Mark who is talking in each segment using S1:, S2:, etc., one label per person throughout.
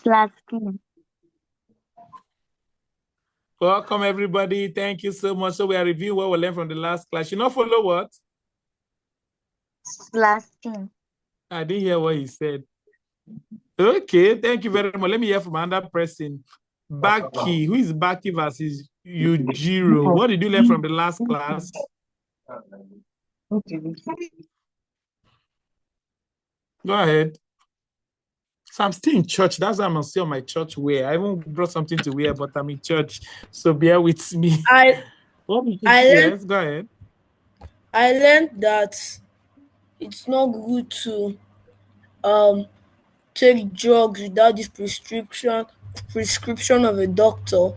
S1: Slaskin.
S2: Welcome, everybody. Thank you so much. So we are reviewing what we learned from the last class. You know, follow what?
S1: Slaskin.
S2: I didn't hear what he said. Okay, thank you very much. Let me hear from another person. Baki. Who is Baki versus Yujiro? What did you learn from the last class? Go ahead. So I'm still in church. That's why I'm still on my church wear. I even brought something to wear, but I'm in church. So bear with me. What did you say? Yes, go ahead.
S3: I learned that it's not good to take drugs without the prescription of a doctor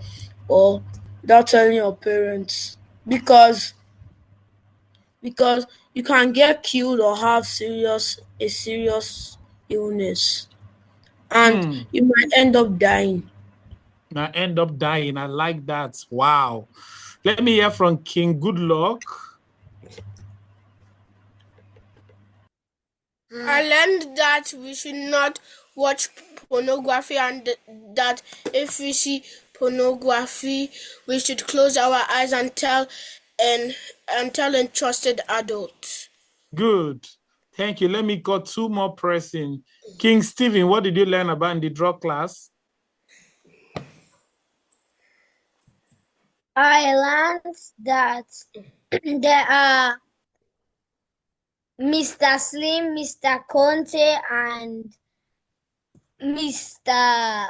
S3: or without telling your parents because you can get killed or have a serious illness and you might end up dying.
S2: I end up dying. I like that. Wow. Let me hear from King. Good luck.
S4: I learned that we should not watch pornography and that if we see pornography, we should close our eyes and tell entrusted adults.
S2: Good. Thank you. Let me got two more pressing. King Stephen, what did you learn about in the drug class?
S5: I learned that there are Mr. Slim, Mr. Conte, and Mr.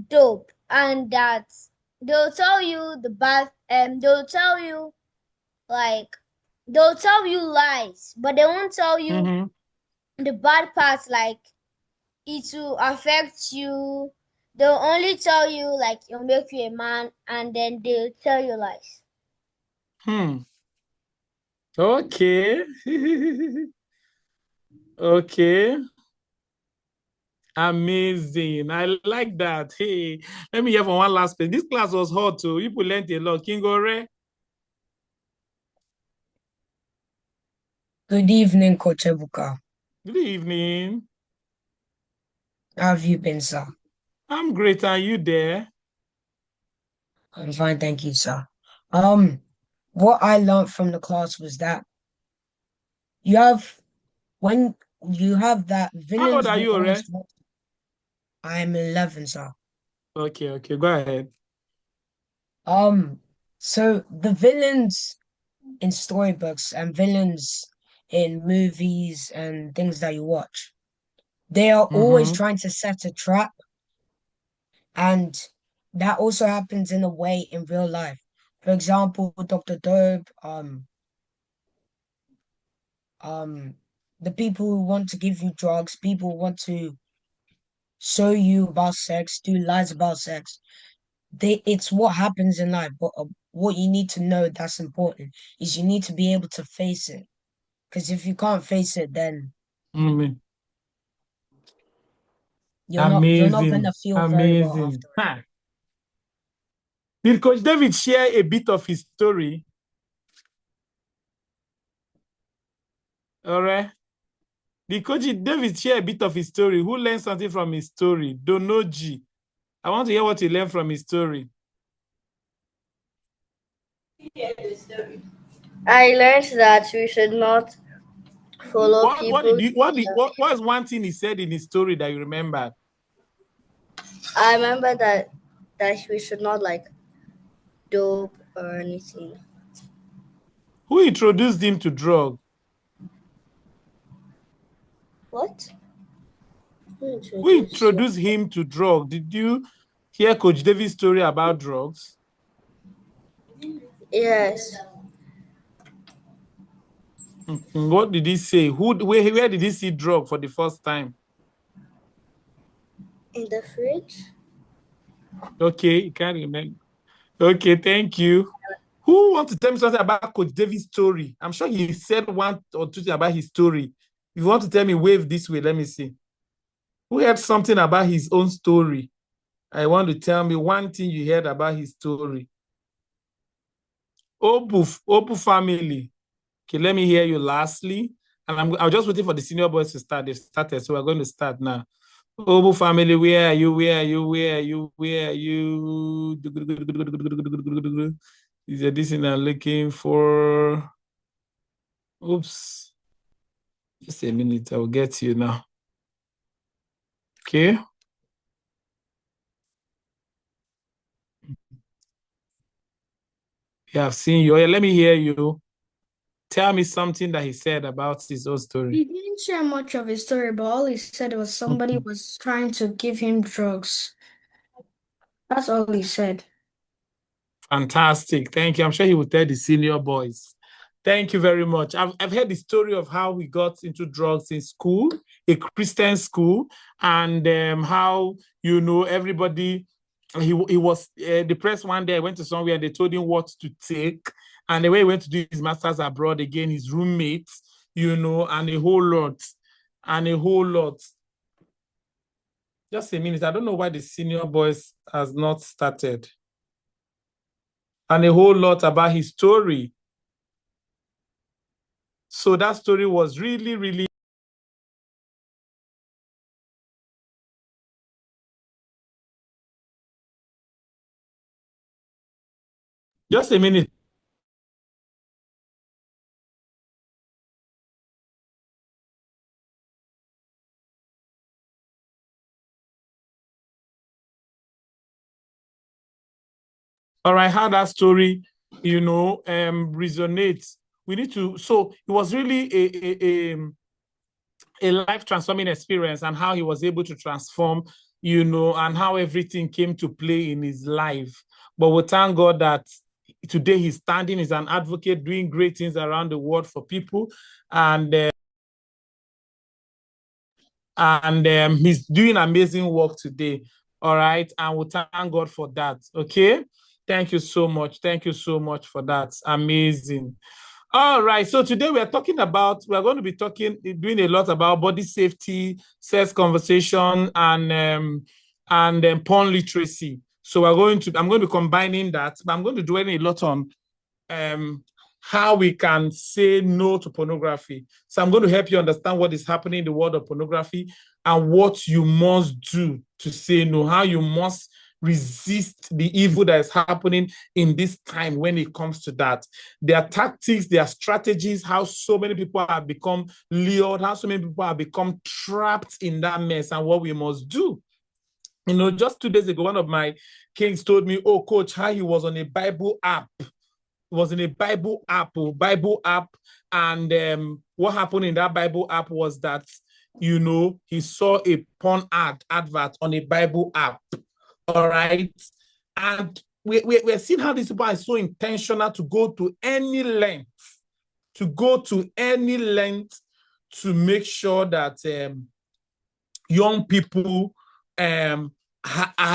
S5: Dope, and that they'll tell you the bad, they'll tell you lies, but they won't tell you the bad parts, like it will affect you. They'll only tell you like it'll make you a man, and then they'll tell you lies.
S2: Okay. Okay. Amazing. I like that. Hey, let me hear from one last person. This class was hot too. People learned a lot. King Ore.
S6: Good evening, Coach Ebuka.
S2: Good evening.
S6: How have you been, sir?
S2: I'm great. Are you there?
S6: I'm fine, thank you, sir. What I learned from the class was that when you have that villains.
S2: How old are you, Ore?
S6: I'm 11, sir.
S2: Okay, go ahead.
S6: So the villains in storybooks and villains in movies and things that you watch, they are always trying to set a trap, and that also happens in a way in real life. For example, Dr. Dope, the people who want to give you drugs, people who want to show you about sex, do lies about sex. It's what happens in life, but what you need to know that's important is you need to be able to face it. Because if you can't face it, then you're not gonna feel very well after.
S2: Did Coach David share a bit of his story? All right. Did Coach David share a bit of his story? Who learned something from his story? Donoji. I want to hear what he learned from his story.
S3: I learned that we should not follow people.
S2: What is one thing he said in his story that you remember?
S3: I remember that we should not like dope or anything.
S2: Who introduced him to drug?
S3: What?
S2: Who introduced him to drug? Did you hear Coach David's story about drugs?
S3: Yes.
S2: What did he say? Where did he see drug for the first time?
S3: In the fridge.
S2: Okay, you can't remember. Okay, thank you. Who wants to tell me something about Coach David's story? I'm sure he said one or two things about his story. If you want to tell me, wave this way. Let me see. Who heard something about his own story? I want to tell me one thing you heard about his story. Opu family. Okay, let me hear you lastly. And I'm just waiting for the senior boys to start. They've started, so we're going to start now. Obu family, where are you? Where are you? Where are you? Where are you? Is there this thing I'm looking for? Oops. Just a minute. I will get you now. Okay. Yeah, I've seen you. Let me hear you. Tell me something that he said about his own story.
S3: He didn't share much of his story, but all he said was somebody was trying to give him drugs. That's all he said.
S2: Fantastic. Thank you. I'm sure he will tell the senior boys. Thank you very much. I've heard the story of how we got into drugs in school, a Christian school, and how, everybody, he was depressed one day. I went to somewhere and they told him what to take. And the way he went to do his master's abroad, again, his roommates, and a whole lot. And a whole lot. Just a minute. I don't know why the senior boys has not started. And a whole lot about his story. So that story was really, really. Just a minute. All right, how that story, resonates. We need to. So it was really a life transforming experience, and how he was able to transform, and how everything came to play in his life. But we thank God that today he's standing as an advocate, doing great things around the world for people, and he's doing amazing work today. All right, and we thank God for that. Okay, thank you so much. Thank you so much for that. Amazing. All right, so today we're going to be doing a lot about body safety, sex conversation, and porn literacy. So I'm going to be combining that, but I'm going to do a lot on how we can say no to pornography. So I'm going to help you understand what is happening in the world of pornography and what you must do to say no, how you must resist the evil that is happening in this time when it comes to that. Their tactics, their strategies, how so many people have become lured, how so many people have become trapped in that mess, and what we must do. Just 2 days ago, one of my kids told me, oh, coach, how he was on a Bible app. Was in a Bible app, and what happened in that Bible app was that, he saw a porn advert on a Bible app. All right. And we're seeing how these people are so intentional to go to any length, to make sure that young people are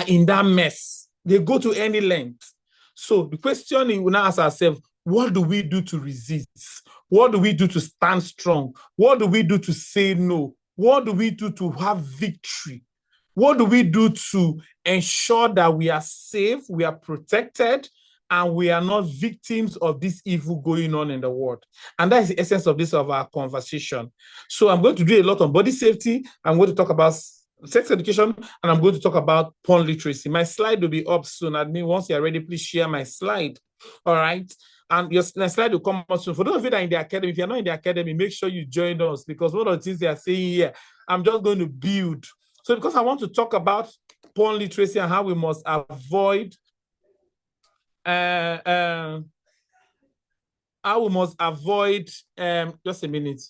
S2: in that mess. They go to any length. So the question we now ask ourselves, what do we do to resist? What do we do to stand strong? What do we do to say no? What do we do to have victory? What do we do to ensure that we are safe, we are protected, and we are not victims of this evil going on in the world? And that is the essence of our conversation. So I'm going to do a lot on body safety. I'm going to talk about sex education, and I'm going to talk about porn literacy. My slide will be up soon. Once you're ready, please share my slide. All right. And your slide will come out soon. For those of you that are in the academy, if you're not in the academy, make sure you join us, because one of the things they are saying here, I'm just going to build. So because I want to talk about porn literacy and how we must avoid just a minute.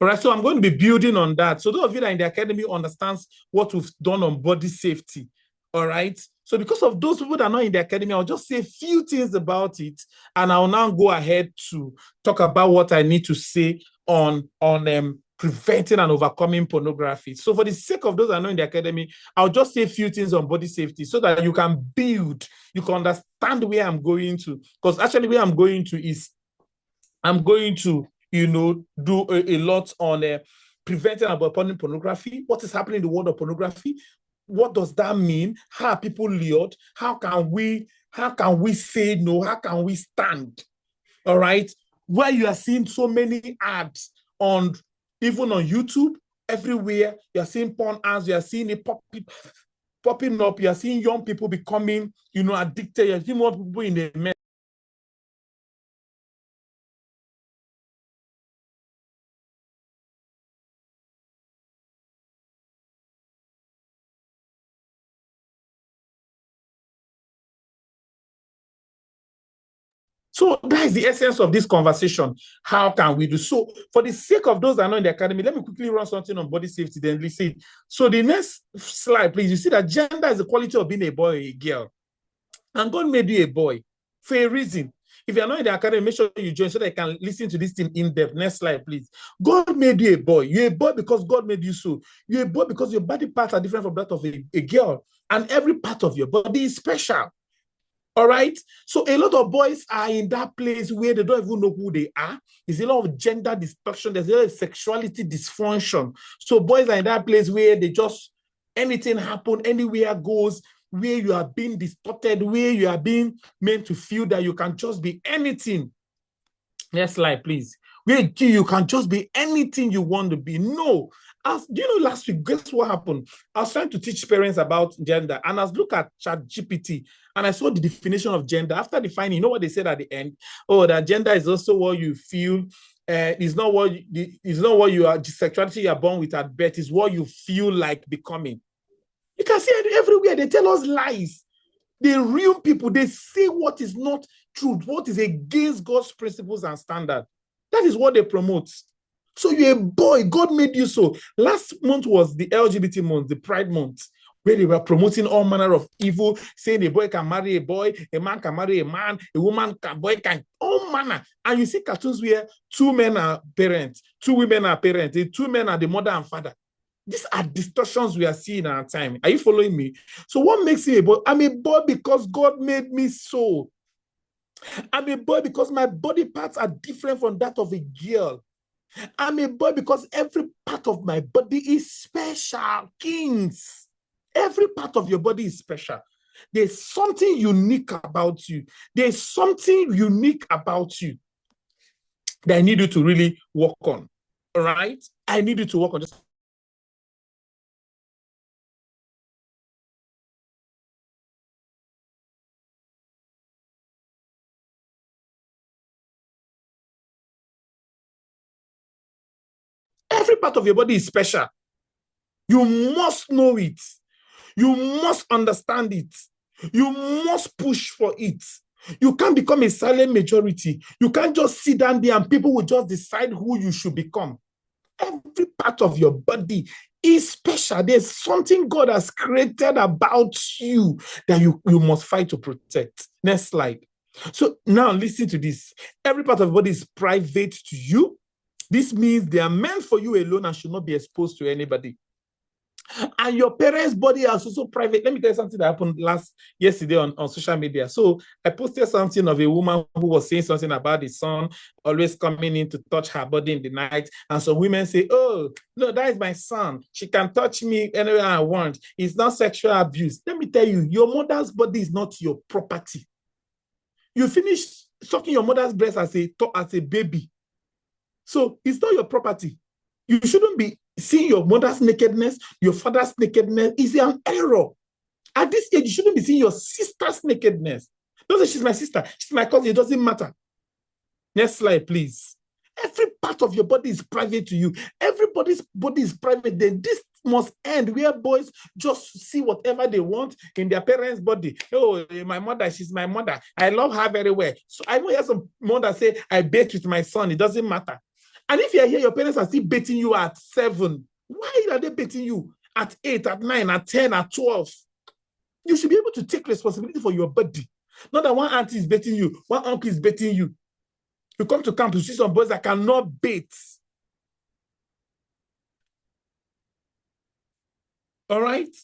S2: All right, so I'm going to be building on that. So those of you that are in the academy understands what we've done on body safety. All right. So because of those people that are not in the academy, I'll just say a few things about it, and I'll now go ahead to talk about what I need to say on preventing and overcoming pornography. So for the sake of those that are not in the academy, I'll just say a few things on body safety so that you can build, you can understand where I'm going to. Because actually where I'm going to is, I'm going to do a lot on preventing about pornography. What is happening in the world of pornography? What does that mean? How are people lured? How can we say no? How can we stand? All right. Where you are seeing so many ads even on YouTube, everywhere, you are seeing porn ads, you are seeing it popping up, you are seeing young people becoming, addicted, you are seeing more people in the mess. So that is the essence of this conversation. How can we do so? For the sake of those that are not in the academy, let me quickly run something on body safety, then listen. So the next slide, please. You see that gender is the quality of being a boy or a girl. And God made you a boy for a reason. If you're not in the academy, make sure you join so that you can listen to this thing in depth. Next slide, please. God made you a boy. You're a boy because God made you so. You're a boy because your body parts are different from that of a girl. And every part of your body is special. All right. So a lot of boys are in that place where they don't even know who they are. There's a lot of gender distortion. There's a lot of sexuality dysfunction. So boys are in that place where they just, anything happen, anywhere goes, where you are being distorted, where you are being meant to feel that you can just be anything. Next slide, please. Where you can just be anything you want to be. No. Do you know last week, guess what happened? I was trying to teach parents about gender, and I was looking at ChatGPT, and I saw the definition of gender. After defining, you know what they said at the end? Oh, that gender is also what you feel. It's not what you are, the sexuality you are born with at birth. It's what you feel like becoming. You can see it everywhere. They tell us lies. The real people, they say what is not truth, what is against God's principles and standard. That is what they promote. So you're a boy. God made you so. Last month was the LGBT month, the Pride month, where they were promoting all manner of evil, saying a boy can marry a boy, a man can marry a man, boy can, all manner. And you see cartoons where two men are parents, two women are parents, two men are the mother and father. These are distortions we are seeing in our time. Are you following me? So what makes me a boy? I'm a boy because God made me so. I'm a boy because my body parts are different from that of a girl. I'm a boy because every part of my body is special. Kings. Every part of your body is special. There's something unique about you. There's something unique about you that I need you to really work on. All right? I need you to work on just every part of your body is special. You must know it. You must understand it. You must push for it. You can't become a silent majority. You can't just sit down there and people will just decide who you should become. Every part of your body is special. There's something God has created about you that you must fight to protect. Next slide. So now listen to this. Every part of the body is private to you. This means they are meant for you alone and should not be exposed to anybody. And your parents' body is also private. Let me tell you something that happened yesterday on social media. So I posted something of a woman who was saying something about the son always coming in to touch her body in the night. And some women say, oh, no, that is my son. She can touch me anywhere I want. It's not sexual abuse. Let me tell you, your mother's body is not your property. You finish sucking your mother's breast as a baby. So it's not your property. You shouldn't be seeing your mother's nakedness, your father's nakedness. Is an error. At this age, you shouldn't be seeing your sister's nakedness. Don't say she's my sister, she's my cousin, it doesn't matter. Next slide, please. Every part of your body is private to you. Everybody's body is private. Then this must end where boys just see whatever they want in their parents' body. Oh, my mother, she's my mother. I love her very well. So I know hear some mothers say, I bathe with my son. It doesn't matter. And if you're here, your parents are still baiting you at 7. Why are they baiting you at 8, at 9, at 10, at 12? You should be able to take responsibility for your body. Not that one auntie is baiting you, one uncle is baiting you. You come to camp, you see some boys that cannot bait. All right?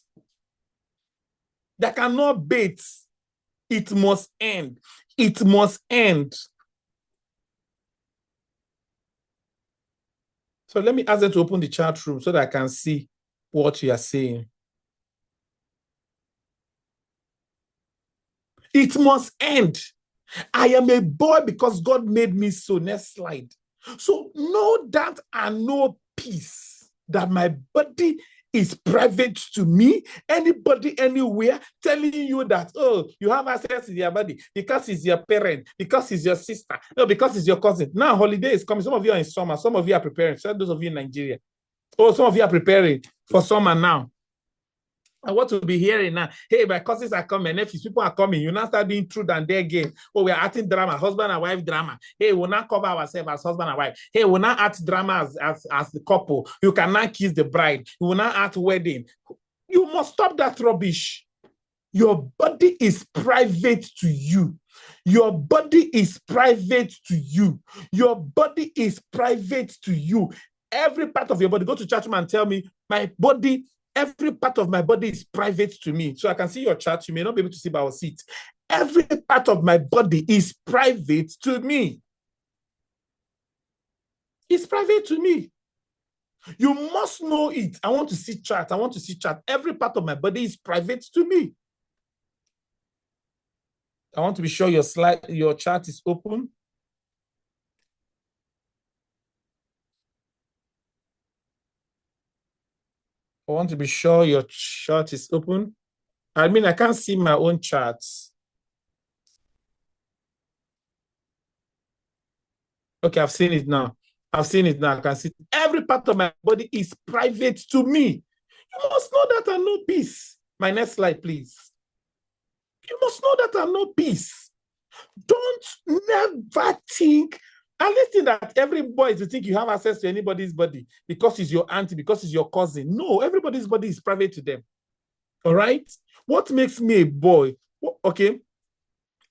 S2: That cannot bait. It must end. It must end. So let me ask them to open the chat room so that I can see what you are saying. It must end. I am a boy because God made me so. Next slide. So know that and know peace, that my body is private to me. Anybody anywhere telling you that, oh, you have access to your body because it's your parent, because it's your sister, no, because it's your cousin. Now holiday is coming. Some of you are in summer. Some of you are preparing. So those of you in Nigeria. Oh, some of you are preparing for summer now. I want to be hearing now. Hey, my cousins are coming. Nephews, people are coming. You now start doing truth and dare game. Oh, we are acting drama, husband and wife drama. Hey, we'll not cover ourselves as husband and wife. Hey, we'll not act drama as the couple. You cannot kiss the bride. You will not act wedding. You must stop that rubbish. Your body is private to you. Your body is private to you. Your body is private to you. Every part of your body. Go to church and tell me, my body, every part of my body is private to me. So I can see your chart. You may not be able to see by our seat. Every part of my body is private to me. It's private to me. You must know it. I want to see chart. I want to see chart. Every part of my body is private to me. I want to be sure your chart is open. I want to be sure your chart is open. I mean, I can't see my own charts. Okay, I've seen it now. I've seen it now. I can see every part of my body is private to me. You must know that I know peace. My next slide, please. You must know that I know peace. Don't never think, and listen, that every boy is to think you have access to anybody's body because it's your auntie, because it's your cousin. No, everybody's body is private to them. All right? What makes me a boy? Okay.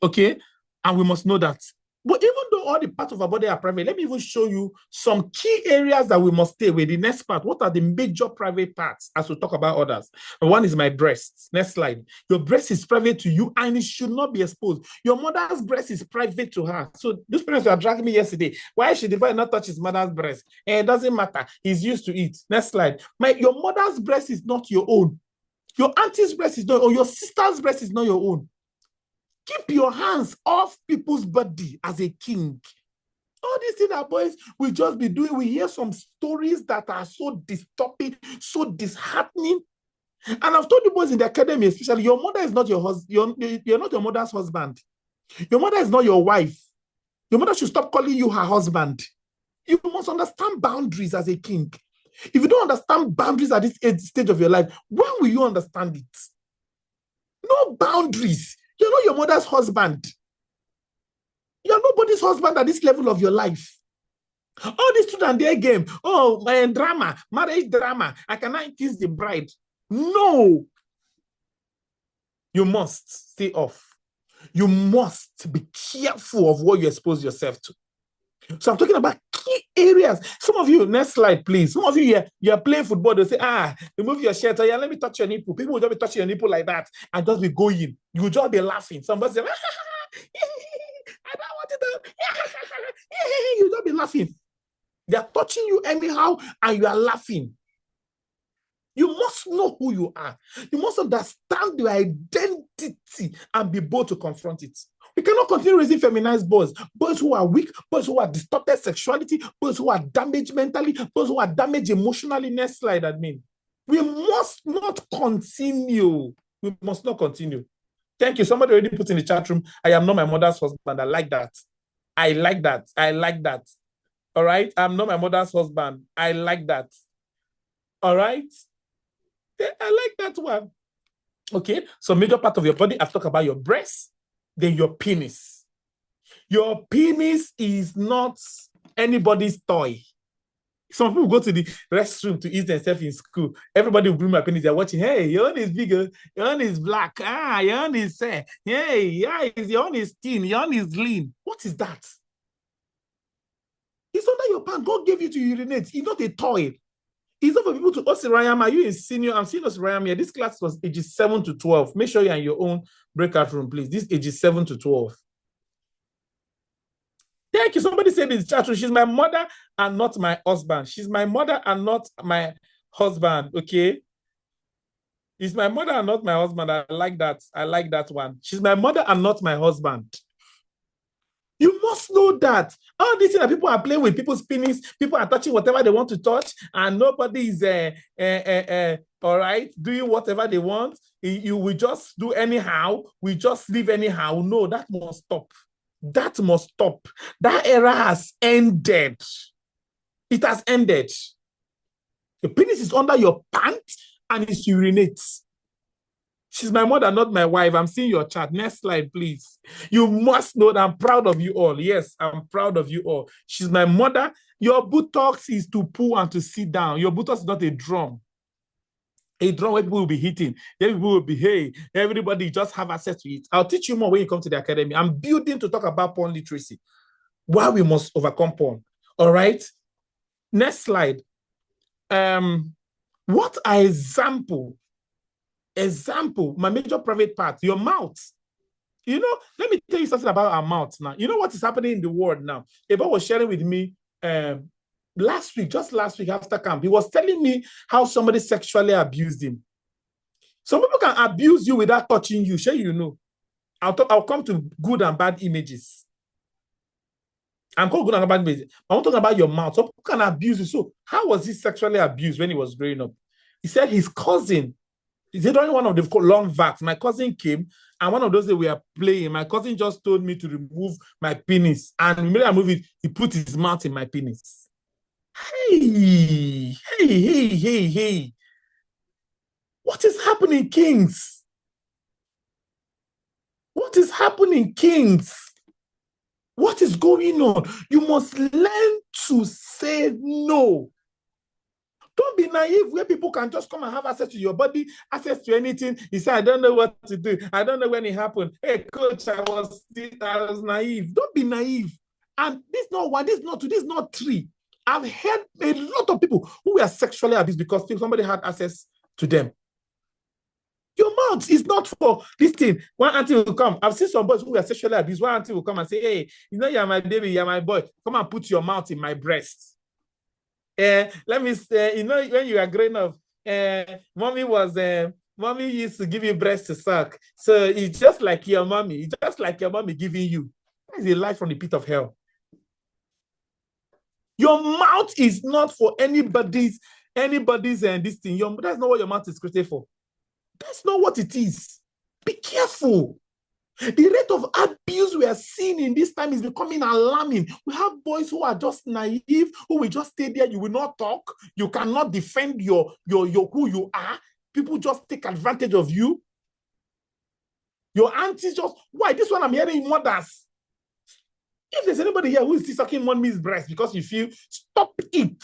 S2: And we must know that. But even though all the parts of our body are private, let me even show you some key areas that we must stay with. The next part, what are the major private parts as we talk about others? One is my breast. Next slide. Your breast is private to you and it should not be exposed. Your mother's breast is private to her. So those parents were dragging me yesterday. Why should the boy not touch his mother's breast? It doesn't matter. He's used to it. Next slide. Your mother's breast is not your own. Your auntie's breast is not, or your sister's breast is not your own. Keep your hands off people's body as a king. All these things that boys will just be doing. We hear some stories that are so disturbing, so disheartening. And I've told you boys in the academy, especially, your mother is not your husband. You're not your mother's husband. Your mother is not your wife. Your mother should stop calling you her husband. You must understand boundaries as a king. If you don't understand boundaries at this stage of your life, when will you understand it? No boundaries. You're not your mother's husband. You're nobody's husband at this level of your life. All this truth and dare game. Oh, my drama, marriage drama. I cannot kiss the bride. No. You must stay off. You must be careful of what you expose yourself to. So I'm talking about key areas. Some of you, next slide, please. Some of you, you're playing football. They'll say, remove your shirt. Oh, yeah, let me touch your nipple. People will just be touching your nipple like that and just be going. You will just be laughing. Somebody say, I don't want it. You just be laughing. They're touching you anyhow and you are laughing. You must know who you are. You must understand your identity and be bold to confront it. We cannot continue raising feminized boys, boys who are weak, boys who are distorted sexuality, boys who are damaged mentally, boys who are damaged emotionally. Next slide, admin. We must not continue. We must not continue. Thank you. Somebody already put in the chat room, I am not my mother's husband. I like that. I like that. I like that. All right? I'm not my mother's husband. I like that. All right? I like that one. Okay? So major part of your body, I've talked about your breast, then your penis. Your penis is not anybody's toy. Some people go to the restroom to eat themselves in school. Everybody will bring my penis. They're watching. Hey, your own is bigger. Your own is black. Your own is hey, yeah, your own is thin. Your own is lean. What is that? It's under your pants. God gave you to urinate. It's not a toy. It's not for people to, Osirayam, are you in senior? I'm seeing Osirayam here. This class was ages 7 to 12. Make sure you're in your own breakout room, please. This ages 7 to 12. Thank you. Somebody said in the chat room, she's my mother and not my husband. She's my mother and not my husband. Okay. It's my mother and not my husband. I like that. I like that one. She's my mother and not my husband. You must know that. All these things that people are playing with, people's penis, people are touching whatever they want to touch, and nobody is all right, doing whatever they want. You will just do anyhow. We just live anyhow. No, that must stop. That must stop. That era has ended. It has ended. The penis is under your pants and it urinates. She's my mother, not my wife. I'm seeing your chat. Next slide, please. You must know that I'm proud of you all. Yes, I'm proud of you all. She's my mother. Your buttocks is to pull and to sit down. Your buttocks is not a drum. A drum where people will be hitting. Then people will be, hey, everybody just have access to it. I'll teach you more when you come to the academy. I'm building to talk about porn literacy. Why we must overcome porn. All right. Next slide. What are example, my major private part, your mouth. You know, let me tell you something about our mouth now. You know what is happening in the world now? Eba was sharing with me last week after camp. He was telling me how somebody sexually abused him. Some people can abuse you without touching you. Sure, you know. I'll come to good and bad images. I'm called good and bad images. I want to talk about your mouth. Some people can abuse you. So how was he sexually abused when he was growing up? He said his cousin, is it only one of the long vacs? My cousin came, and one of those that we were playing, my cousin just told me to remove my penis. And immediately I move it, he put his mouth in my penis. Hey. What is happening, kings? What is happening, kings? What is going on? You must learn to say no. Don't be naive where people can just come and have access to your body, access to anything. You say, I don't know what to do. I don't know when it happened. Hey, coach, I was naive. Don't be naive. And this is not one, this is not two, this is not three. I've heard a lot of people who were sexually abused because somebody had access to them. Your mouth is not for this thing. One auntie will come. I've seen some boys who were sexually abused. One auntie will come and say, hey, you know, you're my baby, you're my boy. Come and put your mouth in my breast. Let me say, you know, when you are growing up, mommy used to give you breast to suck. So it's just like your mommy. It's just like your mommy giving you. That is a lie from the pit of hell. Your mouth is not for anybody's this thing. That's not what your mouth is created for. That's not what it is. Be careful. The rate of abuse we are seeing in this time is becoming alarming. We have boys who are just naive, who will just stay there. You will not talk. You cannot defend your who you are. People just take advantage of you. Your aunties just, why? This one I'm hearing mothers. If there's anybody here who is still sucking mommy's breast because you feel, stop it.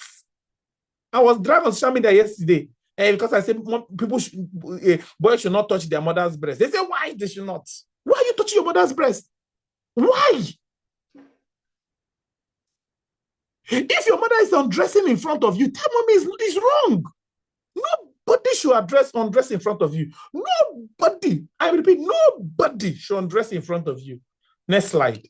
S2: I was driving on social media yesterday because I said boys should not touch their mother's breast. They say, why they should not? Why are you touching your mother's breast? Why? If your mother is undressing in front of you, tell mommy it's wrong. Nobody should undress in front of you. Nobody, I repeat, nobody should undress in front of you. Next slide.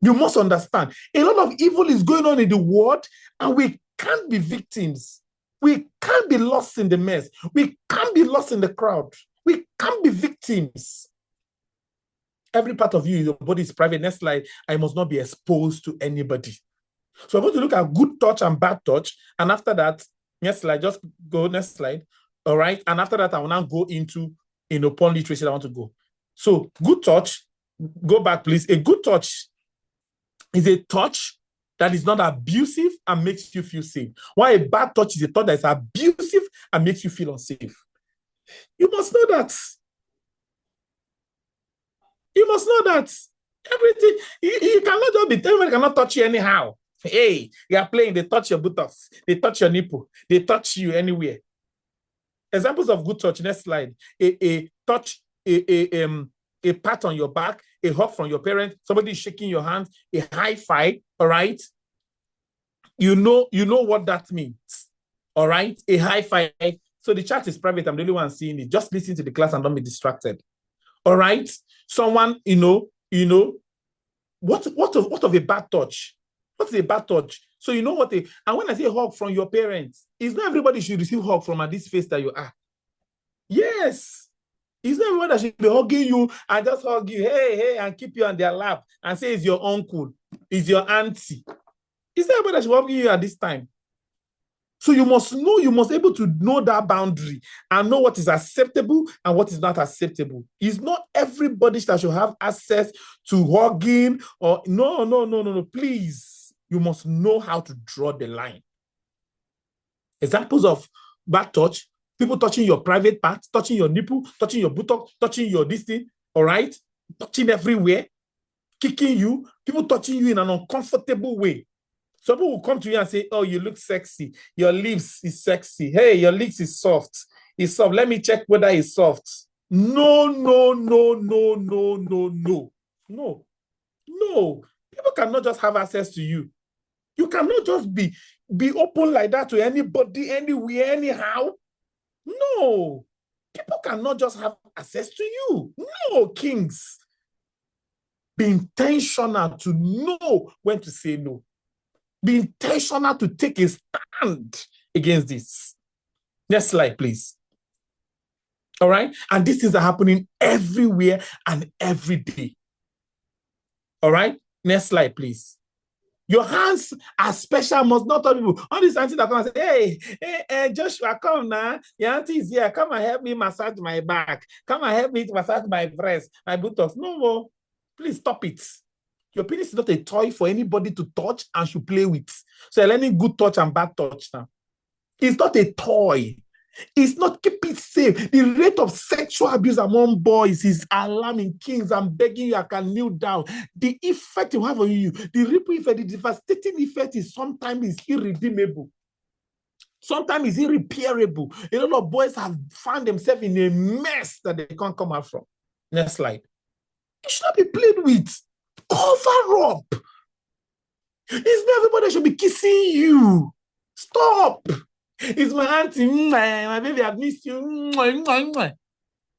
S2: You must understand, a lot of evil is going on in the world, and we can't be victims. We can't be lost in the mess. We can't be lost in the crowd. We can't be victims. Every part of you, your body is private. Next slide. I must not be exposed to anybody. So I'm going to look at good touch and bad touch. And after that, next slide, just go next slide. All right. And after that, I will now go into porn literacy. I want to go. So good touch, go back, please. A good touch is a touch that is not abusive and makes you feel safe. While a bad touch is a touch that is abusive and makes you feel unsafe. You must know that. You must know that. Everything, you cannot just be, everybody cannot touch you anyhow. Hey, you are playing, they touch your buttocks, they touch your nipple, they touch you anywhere. Examples of good touch, next slide. A touch, a pat on your back, a hug from your parent, somebody is shaking your hand, a high five, all right? You know what that means, all right? A high five. So the chat is private, I'm the only one seeing it. Just listen to the class and don't be distracted, all right? Someone, What of a bad touch? What's a bad touch? So you know what and when I say hug from your parents, it's not everybody should receive hug from at this face that you are. Yes. It's not everyone that should be hugging you and just hug you, hey, and keep you on their lap and say it's your uncle, it's your auntie. It's not everybody that should hug you at this time. So you must be able to know that boundary and know what is acceptable and what is not acceptable. It's not everybody that should have access to hugging or no. Please, you must know how to draw the line. Examples of bad touch: people touching your private parts, touching your nipple, touching your buttock, touching your this thing, all right? Touching everywhere, kicking you, people touching you in an uncomfortable way. Some people will come to you and say, oh, you look sexy. Your lips is sexy. Hey, your lips is soft. It's soft. Let me check whether it's soft. No. People cannot just have access to you. You cannot just be open like that to anybody, anywhere, anyhow. No. People cannot just have access to you. No, kings. Be intentional to know when to say no. Be intentional to take a stand against this. Next slide, please. All right? And these things are happening everywhere and every day. All right? Next slide, please. Your hands are special, must not tell people. All these aunties that come and say, hey, Joshua, come now. Your auntie is here. Come and help me massage my back. Come and help me to massage my breast, my buttocks. No more. Please stop it. Your penis is not a toy for anybody to touch and should play with. So you're learning good touch and bad touch now. It's not a toy. It's not, keep it safe. The rate of sexual abuse among boys is alarming. Kings, I'm begging you, I can kneel down. The effect you have on you, the ripple effect, the devastating effect is sometimes irredeemable. Sometimes it's irreparable. A lot of boys have found themselves in a mess that they can't come out from. Next slide. It should not be played with. Cover up. It's not everybody should be kissing you. Stop. It's my auntie, my baby, I've missed you.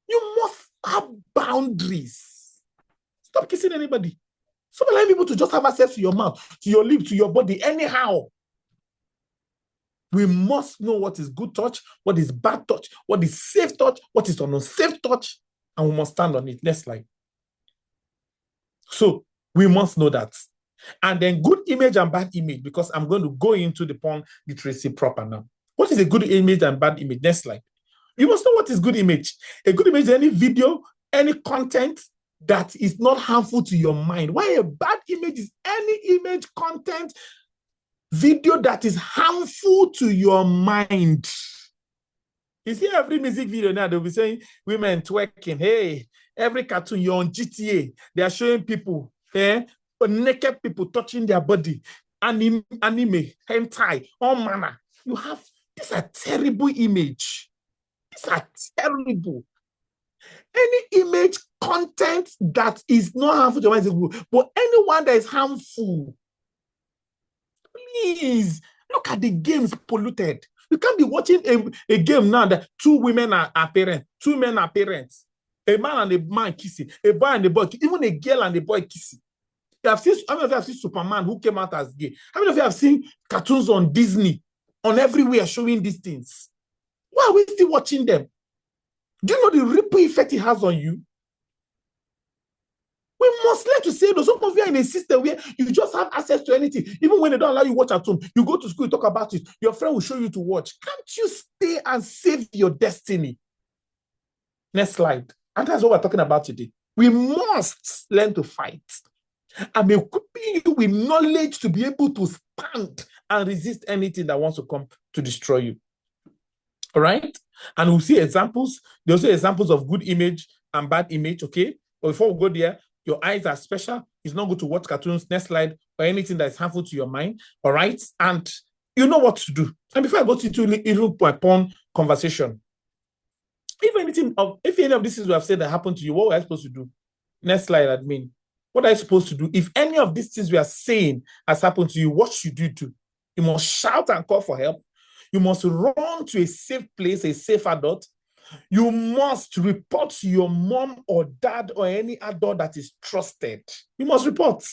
S2: You must have boundaries. Stop kissing anybody. Stop allowing people to just have access to your mouth, to your lips, to your body, anyhow. We must know what is good touch, what is bad touch, what is safe touch, what is unsafe touch, and we must stand on it. Next slide. So we must know that. And then good image and bad image, because I'm going to go into the porn literacy proper now. What is a good image and bad image? Next slide. You must know what is good image. A good image is any video, any content that is not harmful to your mind. Why a bad image is any image, content, video that is harmful to your mind. You see every music video now, they'll be saying women twerking. Hey, every cartoon, you're on GTA. They are showing people, naked people touching their body. Anime, hentai, all manner. You have, these are terrible image. These are terrible. Any image, content that is not harmful to your mind is good. But anyone that is harmful, please, look at the games polluted. You can't be watching a game now that two women are parents, two men are parents, a man and a man kissing, a boy and a boy, even a girl and a boy kissing. How many of you have seen Superman who came out as gay? How many of you have seen cartoons on Disney, on everywhere showing these things? Why are we still watching them? Do you know the ripple effect it has on you? We must learn to say, no, some of you are in a system where you just have access to anything. Even when they don't allow you to watch at home, you go to school, you talk about it, your friend will show you to watch. Can't you stay and save your destiny? Next slide. And that's what we're talking about today. We must learn to fight. I'm equipping you with knowledge to be able to stand and resist anything that wants to come to destroy you. All right? And we'll see examples. There's also examples of good image and bad image, okay? But before we go there, your eyes are special. It's not good to watch cartoons, next slide, or anything that is harmful to your mind, all right? And you know what to do. And before I go to even my porn conversation, if any of these things we have said that happened to you, what are you supposed to do? Next slide, admin. What are you supposed to do? If any of these things we are saying has happened to you, what should you do? You must shout and call for help. You must run to a safe place, a safe adult. You must report to your mom or dad or any adult that is trusted. You must report.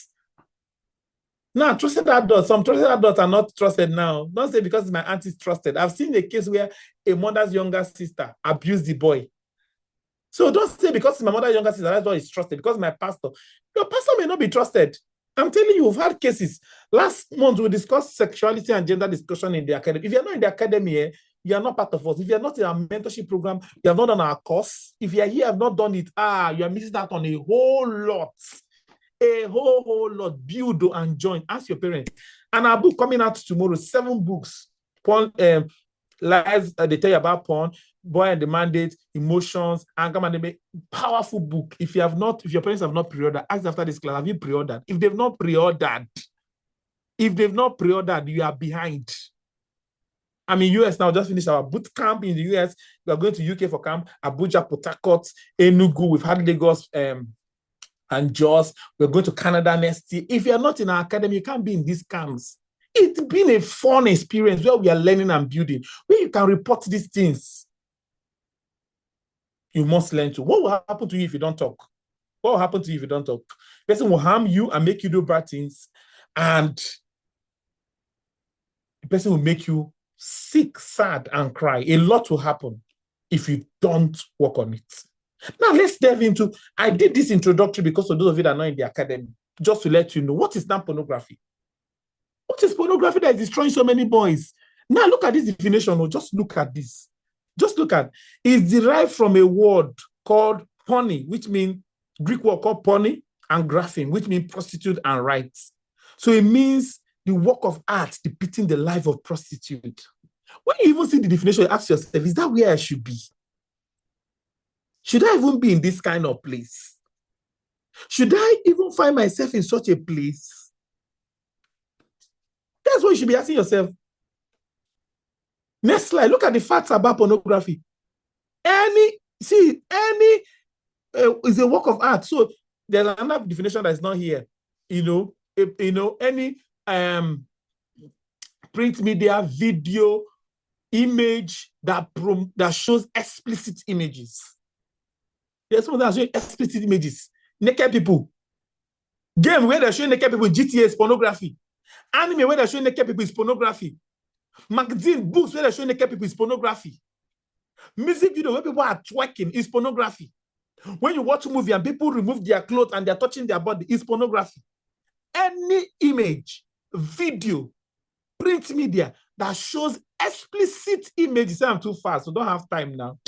S2: Now, trusted adults, some trusted adults are not trusted now. Don't say because my aunt is trusted. I've seen a case where a mother's younger sister abused the boy. So don't say because my mother's younger sister, that's why he's trusted. Because my pastor, your pastor may not be trusted. I'm telling you, we've had cases. Last month, we discussed sexuality and gender discussion in the academy. If you're not in the academy, you are not part of us. If you're not in our mentorship program, you have not done our course. If you are here, have not done it, you are missing out on a whole lot. A whole lot. Build and join. Ask your parents. And our book coming out tomorrow, 7 books. Porn, lies, they tell you about porn, Boy and the Mandate, emotions, anger management. Powerful book. If your parents have not pre-ordered, ask after this class, have you pre-ordered? If they've not pre-ordered, you are behind. I'm in US now, just finished our boot camp in the US. We are going to UK for camp, Abuja, Port Harcourt, Enugu. We've had Lagos and Jos. We're going to Canada next year. If you're not in our academy, you can't be in these camps. It's been a fun experience where we are learning and building, where you can report these things. You must learn to. What will happen to you if you don't talk? What will happen to you if you don't talk? The person will harm you and make you do bad things, and the person will make you sick, sad, and cry. A lot will happen if you don't work on it. Now, let's delve into, I did this introductory because of those of you that are not in the academy, just to let you know, what is now pornography? What is pornography that is destroying so many boys? Now, look at this definition. Just look at this. Just look at, it's derived from a word called porny, which means, Greek word called porny, and graphin, which means prostitute and rights. So it means the work of art depicting the life of prostitute. When you even see the definition, you ask yourself, is that where I should be? Should I even be in this kind of place? Should I even find myself in such a place? That's what you should be asking yourself. Next slide. Look at the facts about pornography. Any is a work of art. So there's another definition that's not here. Any print media, video, image that shows explicit images. There's someone that shows explicit images. Naked people. Game where they're showing naked people, GTA is pornography. Anime where they're showing naked people is pornography. Magazine, books where they're showing naked people is pornography. Music video where people are twerking is pornography. When you watch a movie and people remove their clothes and they're touching their body, is pornography. Any image, video, print media that shows explicit images. I'm too fast, so don't have time now.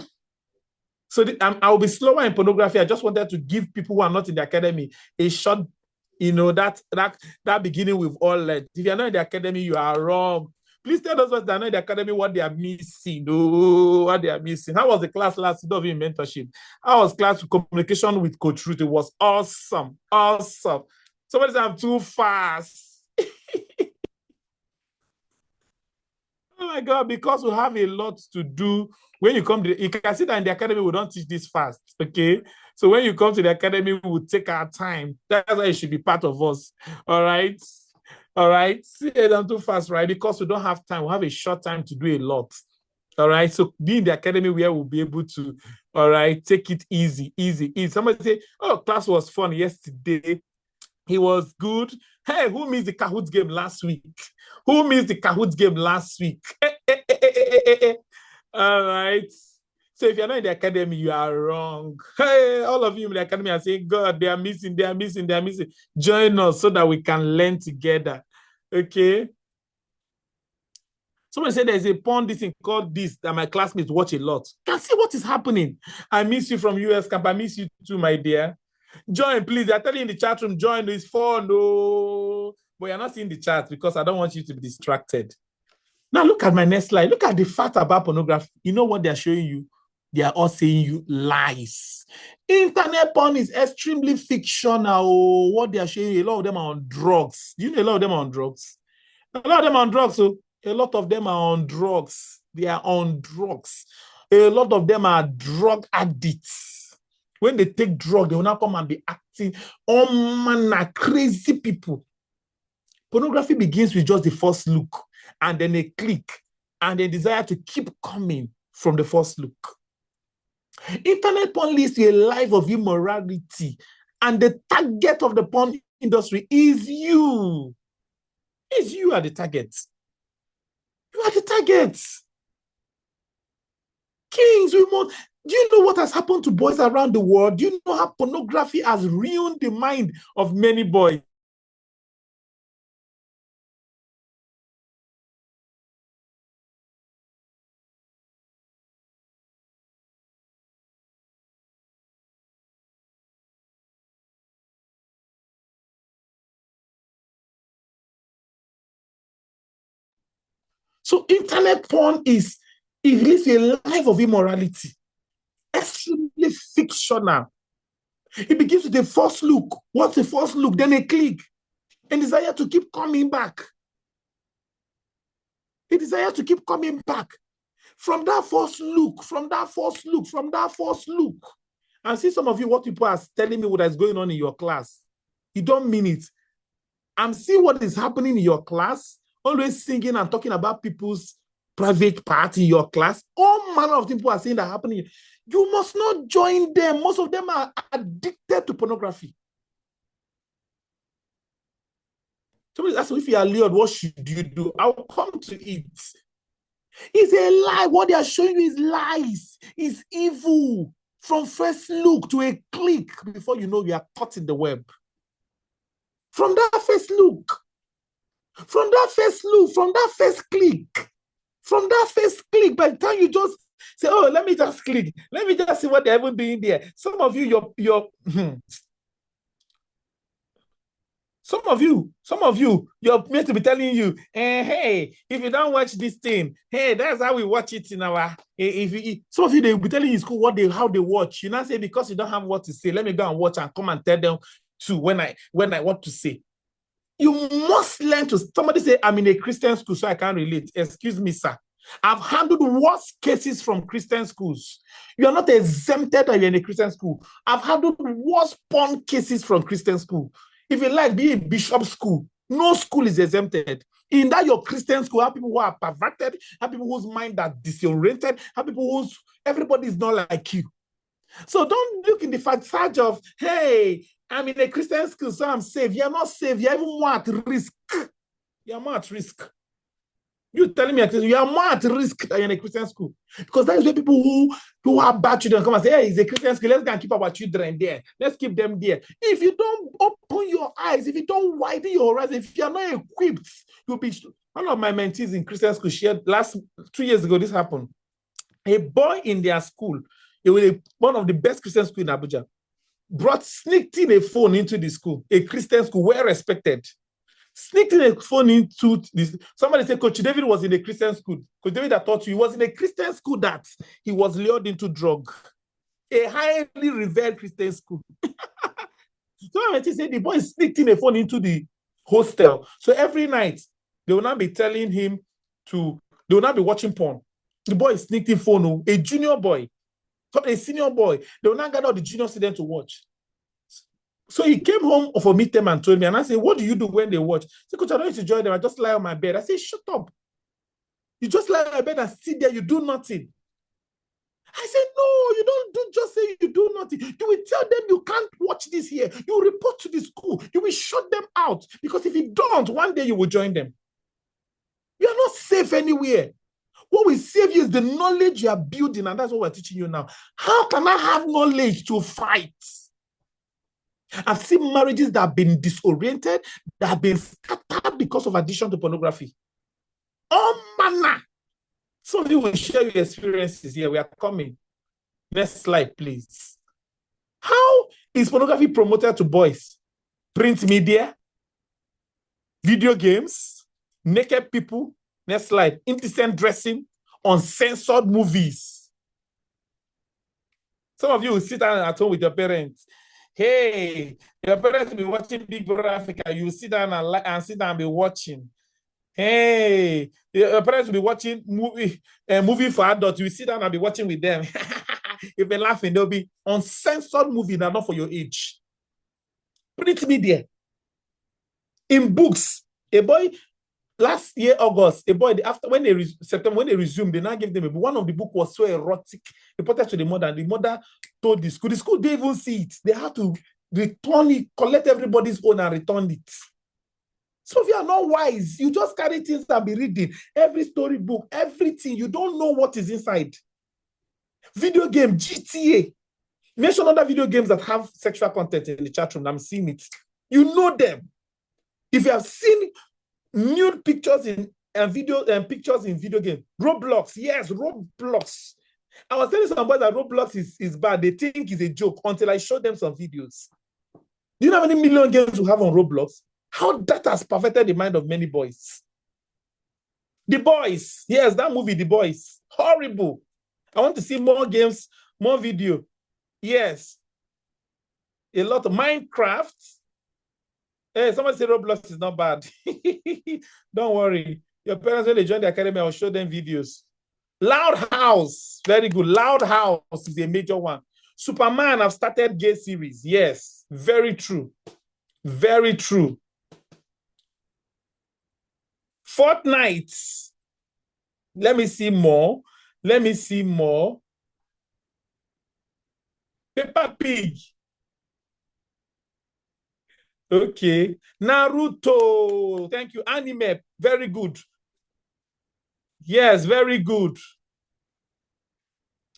S2: So I'll be slower in pornography. I just wanted to give people who are not in the academy a short, that beginning with all that. If you're not in the academy, you are wrong. Please tell those that are not in the academy what they are missing. Oh, what they are missing. How was the class last week in mentorship? How was class communication with Coach Ruth? It was awesome. Awesome. Somebody said I'm too fast. Oh my God, because we have a lot to do. When you come to, you can see that in the academy, we don't teach this fast, okay? So when you come to the academy, we will take our time. That's why it should be part of us, all right? All right? See, I'm too fast, right? Because we don't have time. We have a short time to do a lot, all right? So be in the academy where we'll be able to, all right, take it easy. Somebody say, oh, class was fun yesterday. He was good. Hey, who missed the Kahoot game last week? Who missed the Kahoot game last week? All right. So if you're not in the academy, you are wrong. Hey, all of you in the academy are saying, God, they are missing. Join us so that we can learn together. Okay. Someone said there's a porn this thing called this that my classmates watch a lot. Can see what is happening. I miss you from US camp. I miss you too, my dear. Join, please. They're telling you in the chat room, join. It's fun. No. But you're not seeing the chat because I don't want you to be distracted. Now look at my next slide. Look at the fact about pornography. You know what they're showing you? They are all saying you lies. Internet porn is extremely fictional. What they are showing you, a lot of them are on drugs. You know a lot of them are on drugs. A lot of them are on drugs. So a lot of them are on drugs. They are on drugs. A lot of them are drug addicts. When they take drugs, they will not come and be acting. Oh man, crazy people. Pornography begins with just the first look, and then a click, and a desire to keep coming from the first look. Internet porn leads to a life of immorality, and the target of the porn industry is you. It's you are the target. You are the target. Kings, we must. Do you know what has happened to boys around the world? Do you know how pornography has ruined the mind of many boys? So internet porn is a life of immorality, extremely fictional. It begins with a first look. What's the first look? Then a click. And desire to keep coming back. A desire to keep coming back. From that first look. And see some of you, what people are telling me what is going on in your class. You don't mean it. I'm seeing what is happening in your class, always singing and talking about people's private part in your class. All manner of people are saying that happening. You must not join them. Most of them are addicted to pornography. Somebody asks me, if you are lured, what should you do? I'll come to it. It's a lie. What they are showing you is lies. It's evil. From first look to a click, before you know you are caught in the web. From that first look, from that first click, by the time you just say, oh, let me just click, let me just see what they're even doing there. Some of you, you're meant to be telling you, hey, if you don't watch this thing, hey, that's how we watch it in our. Some of you, they will be telling you in school how they watch. You now say, because you don't have what to say, let me go and watch and come and tell them too when I want to say. You must learn to. Somebody say, I'm in a Christian school, so I can't relate. Excuse me, sir. I've handled worse cases from Christian schools. You are not exempted that you're in a Christian school. I've handled worse porn cases from Christian school. If you like, be a bishop school. No school is exempted. In that your Christian school, have people who are perverted, have people whose mind are disoriented, have people whose everybody is not like you. So don't look in the facade of, hey, I'm in a Christian school, so I'm safe. You're not safe. You're even more at risk. You're more at risk. You're telling me you are more at risk than you're in a Christian school. Because that is where people who have bad children come and say, hey, it's a Christian school. Let's go and keep our children there. Let's keep them there. If you don't open your eyes, if you don't widen your horizon, if you're not equipped, you'll be. One of my mentees in Christian school shared 2 years ago, this happened. A boy in their school, it was one of the best Christian schools in Abuja, sneaked in a phone into the school, a Christian school, well respected. Sneaked in a phone into this. Somebody said Coach David was in a Christian school. Coach David that taught you, he was in a Christian school that he was lured into drug. A highly revered Christian school. So I said the boy sneaked in a phone into the hostel. So every night, they will not be telling him they will not be watching porn. The boy sneaked in phone, a junior boy, a senior boy. They will not gather the junior student to watch. So he came home for midterm and told me, and I said, what do you do when they watch? He said, Coach, I don't need to join them. I just lie on my bed. I said, shut up. You just lie on my bed and sit there. You do nothing. I said, no, you don't just say you do nothing. You will tell them you can't watch this here. You will report to the school. You will shut them out. Because if you don't, one day you will join them. You are not safe anywhere. What will save you is the knowledge you are building, and that's what we're teaching you now. How can I have knowledge to fight? I've seen marriages that have been disoriented, that have been scattered because of addiction to pornography. All manner. Some of you will share your experiences here. We are coming. Next slide, please. How is pornography promoted to boys? Print media, video games, naked people. Next slide. Indecent dressing, uncensored movies. Some of you will sit down at home with your parents. Hey, your parents will be watching Big Brother Africa. You will sit down and sit down and be watching. Hey, your parents will be watching movie for adults. You will sit down and be watching with them. If they're laughing, they'll be uncensored movie that are not for your age. Print media. In books, a boy last year, August, a boy, when they resumed, they now gave them a book. One of the book was so erotic, reported to the mother, and the mother told the school didn't even see it. They had to return it, collect everybody's own and return it. So if you are not wise, you just carry things and be reading every storybook, everything. You don't know what is inside. Video game, GTA. Mention other video games that have sexual content in the chat room. I'm seeing it. You know them. If you have seen nude pictures in pictures in video game, Roblox, yes, Roblox. I was telling somebody that Roblox is bad. They think it's a joke until I showed them some videos. Do you know how many million games we have on Roblox? How that has perfected the mind of many boys. The Boys, yes, that movie, The Boys, horrible. I want to see more games, more video. Yes, a lot of Minecraft. Hey, somebody say Roblox is not bad. Don't worry. Your parents, when they join the academy, I'll show them videos. Loud House, very good. Loud House is a major one. Superman, I've started gay series. Yes, very true. Very true. Fortnite. Let me see more. Let me see more. Peppa Pig. Okay. Naruto. Thank you. Anime. Very good. Yes, very good.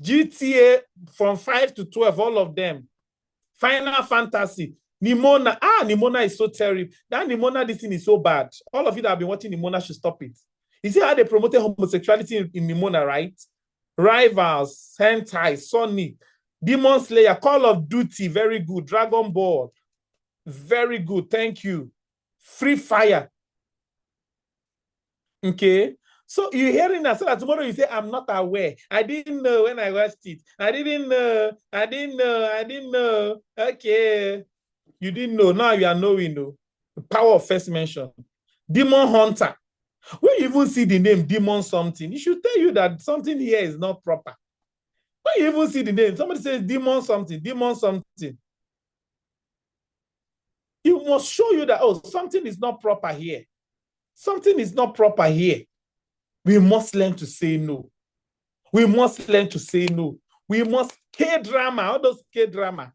S2: GTA from 5 to 12, all of them. Final Fantasy. Nimona. Nimona is so terrible. That Nimona, this thing is so bad. All of you that have been watching Nimona should stop it. You see how they promoted homosexuality in Nimona, right? Rivals, Hentai, Sonic, Demon Slayer, Call of Duty, very good. Dragon Ball, very good. Thank you. Free Fire. Okay. So you're hearing that, so that tomorrow you say, I'm not aware. I didn't know when I watched it. I didn't know. I didn't know. I didn't know. Okay. You didn't know. Now you are knowing. The power of first mention. Demon Hunter. When you even see the name Demon something, it should tell you that something here is not proper. When you even see the name, somebody says Demon something, Demon something. It must show you that, oh, something is not proper here. Something is not proper here. We must learn to say no. We must learn to say no. We must K-drama, all those K-drama.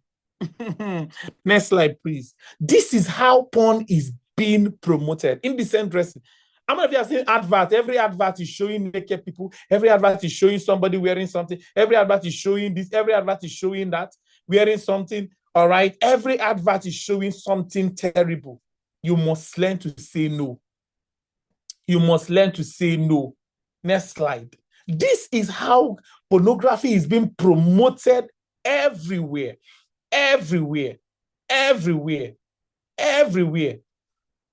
S2: Next slide, please. This is how porn is being promoted. Indecent dressing. How many of you have seen adverts? Every advert is showing naked people. Every advert is showing somebody wearing something. Every advert is showing this. Every advert is showing that. Wearing something. All right. Every advert is showing something terrible. You must learn to say no. You must learn to say no. Next slide. This is how pornography is being promoted everywhere. Everywhere. Everywhere. Everywhere.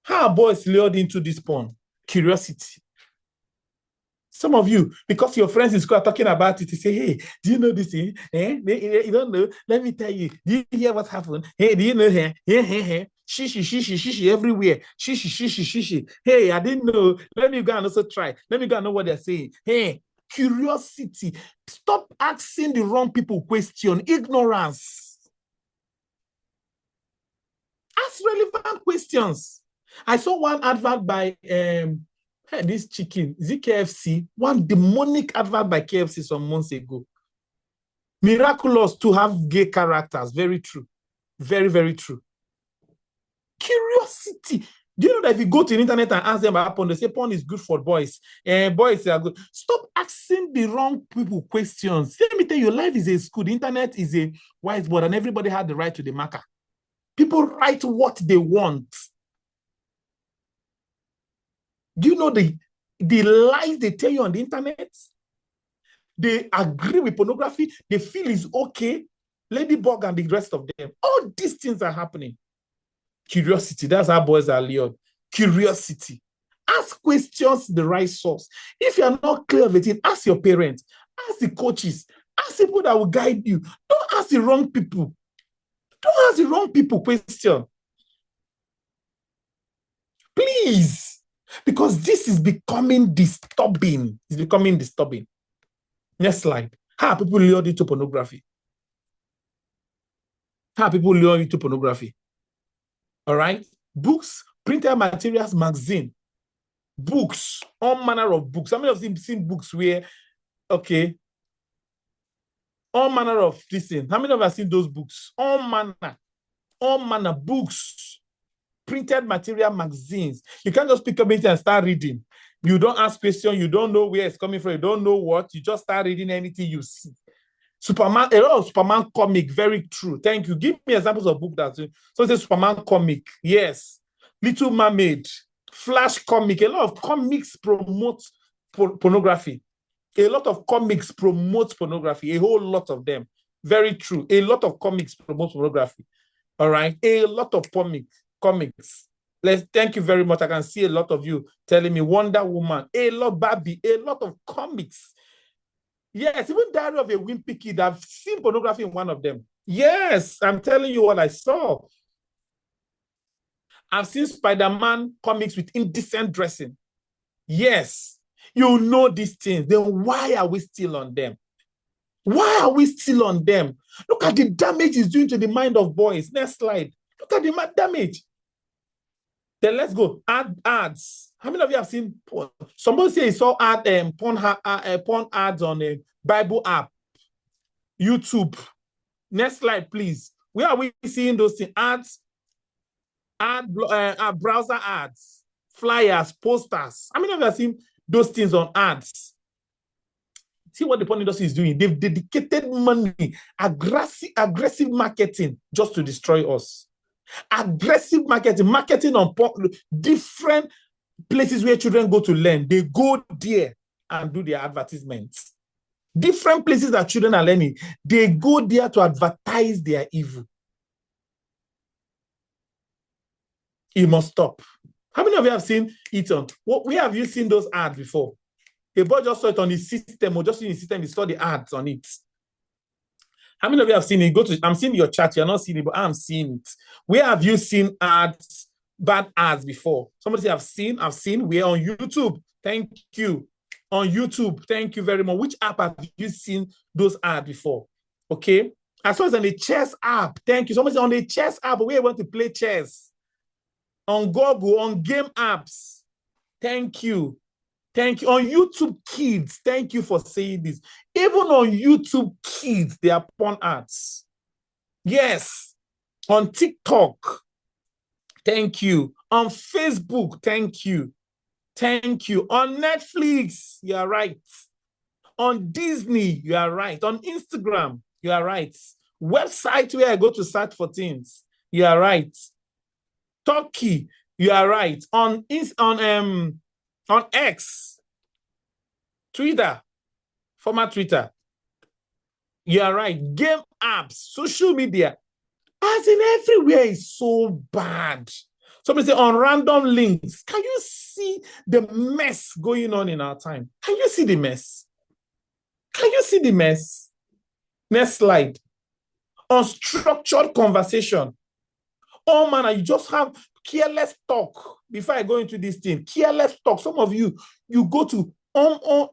S2: How are boys lured into this porn? Curiosity. Some of you, because your friends in school are talking about it, you say, hey, do you know this thing? You don't know? Let me tell you. Do you hear what happened? Hey, do you know? Shishi, shishi, shishi everywhere. Shishi, shishi, shishi. Hey, I didn't know. Let me go and also try. Let me go and know what they're saying. Hey, curiosity. Stop asking the wrong people question. Ignorance. Ask relevant questions. I saw one advert by this chicken, is it KFC? One demonic advert by KFC some months ago. Miraculous to have gay characters. Very true. Very, very true. Curiosity. Do you know that if you go to the internet and ask them about porn, they say porn is good for boys. Boys are good. Stop asking the wrong people questions. Let me tell you, life is a school. The internet is a whiteboard and everybody has the right to the marker. People write what they want. Do you know the lies they tell you on the internet? They agree with pornography. They feel it's okay. Ladybug and the rest of them. All these things are happening. Curiosity. That's how boys are lured. Curiosity. Ask questions the right source. If you're not clear with it, ask your parents. Ask the coaches. Ask people that will guide you. Don't ask the wrong people. Don't ask the wrong people question. Please. Because this is becoming disturbing. It's becoming disturbing. Next slide. How are people lured into pornography? How are people lured into pornography? All right. Books, printed materials, magazine, books, all manner of books. How many of you have seen books where, okay, all manner of this thing? How many of you have seen those books? All manner books. printed material magazines. You can't just pick up anything and start reading. You don't ask questions. You don't know where it's coming from. You don't know what. You just start reading anything you see. Superman, a lot of Superman comic, very true. Thank you. Give me examples of book that. So it's a Superman comic. Yes. Little Mermaid, Flash comic. A lot of comics promote pornography. A lot of comics promote pornography. A whole lot of them. Very true. A lot of comics promote pornography. All right. A lot of comics. Thank you very much. I can see a lot of you telling me Wonder Woman, a lot Barbie, a lot of comics. Yes, even Diary of a Wimpy Kid. I've seen pornography in one of them. Yes, I'm telling you what I saw. I've seen Spider-Man comics with indecent dressing. Yes, you know these things. Then why are we still on them? Why are we still on them? Look at the damage it's doing to the mind of boys. Next slide. Look at the damage. Then let's go. Ads. How many of you have seen porn? Somebody say he saw porn ads on a Bible app. YouTube. Next slide, please. Where are we seeing those things? Ads, browser ads, flyers, posters. How many of you have seen those things on ads? See what the porn industry is doing. They've dedicated money, aggressive marketing just to destroy us. Aggressive marketing on different places where children go to learn. They go there and do their advertisements. Different places that children are learning, they go there to advertise their evil. It must stop. How many of you have seen it on? Where have you seen those ads before? A boy just saw it on his system, or just in his system, he saw the ads on it. How many of you have seen it? I'm seeing your chat, you're not seeing it, but I'm seeing it. Where have you seen ads, bad ads before? Somebody say, I've seen. We're on YouTube. Thank you. On YouTube. Thank you very much. Which app have you seen those ads before? Okay. As well as on the chess app. Thank you. Somebody say on the chess app, we want to play chess. On Google, on game apps. Thank you. Thank you. On YouTube Kids, thank you for saying this. Even on YouTube Kids, there are porn ads. Yes. On TikTok, thank you. On Facebook, thank you. Thank you. On Netflix, you are right. On Disney, you are right. On Instagram, you are right. Website where I go to search for things, you are right. Turkey, you are right. On X, Twitter, former Twitter, you are right. Game apps, social media, as in everywhere is so bad. Somebody say on random links. Can you see the mess going on in our time? Can you see the mess? Can you see the mess? Next slide. Unstructured conversation. Oh man, you just have careless talk. Before I go into this thing, careless talk. Some of you go to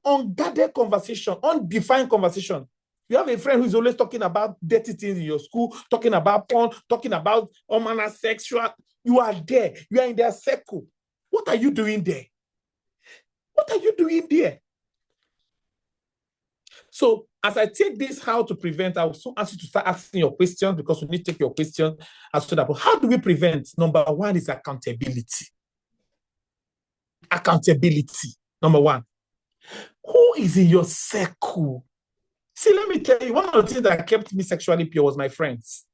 S2: unguarded conversation, undefined conversation. You have a friend who's always talking about dirty things in your school, talking about porn, talking about all manner of sexual. You are there. You are in their circle. What are you doing there? What are you doing there? So as I take this, how to prevent, I will also ask you to start asking your questions, because we need to take your questions as to that. But how do we prevent? Number one is accountability. Accountability, number one. Who is in your circle? See, let me tell you, one of the things that kept me sexually pure was my friends.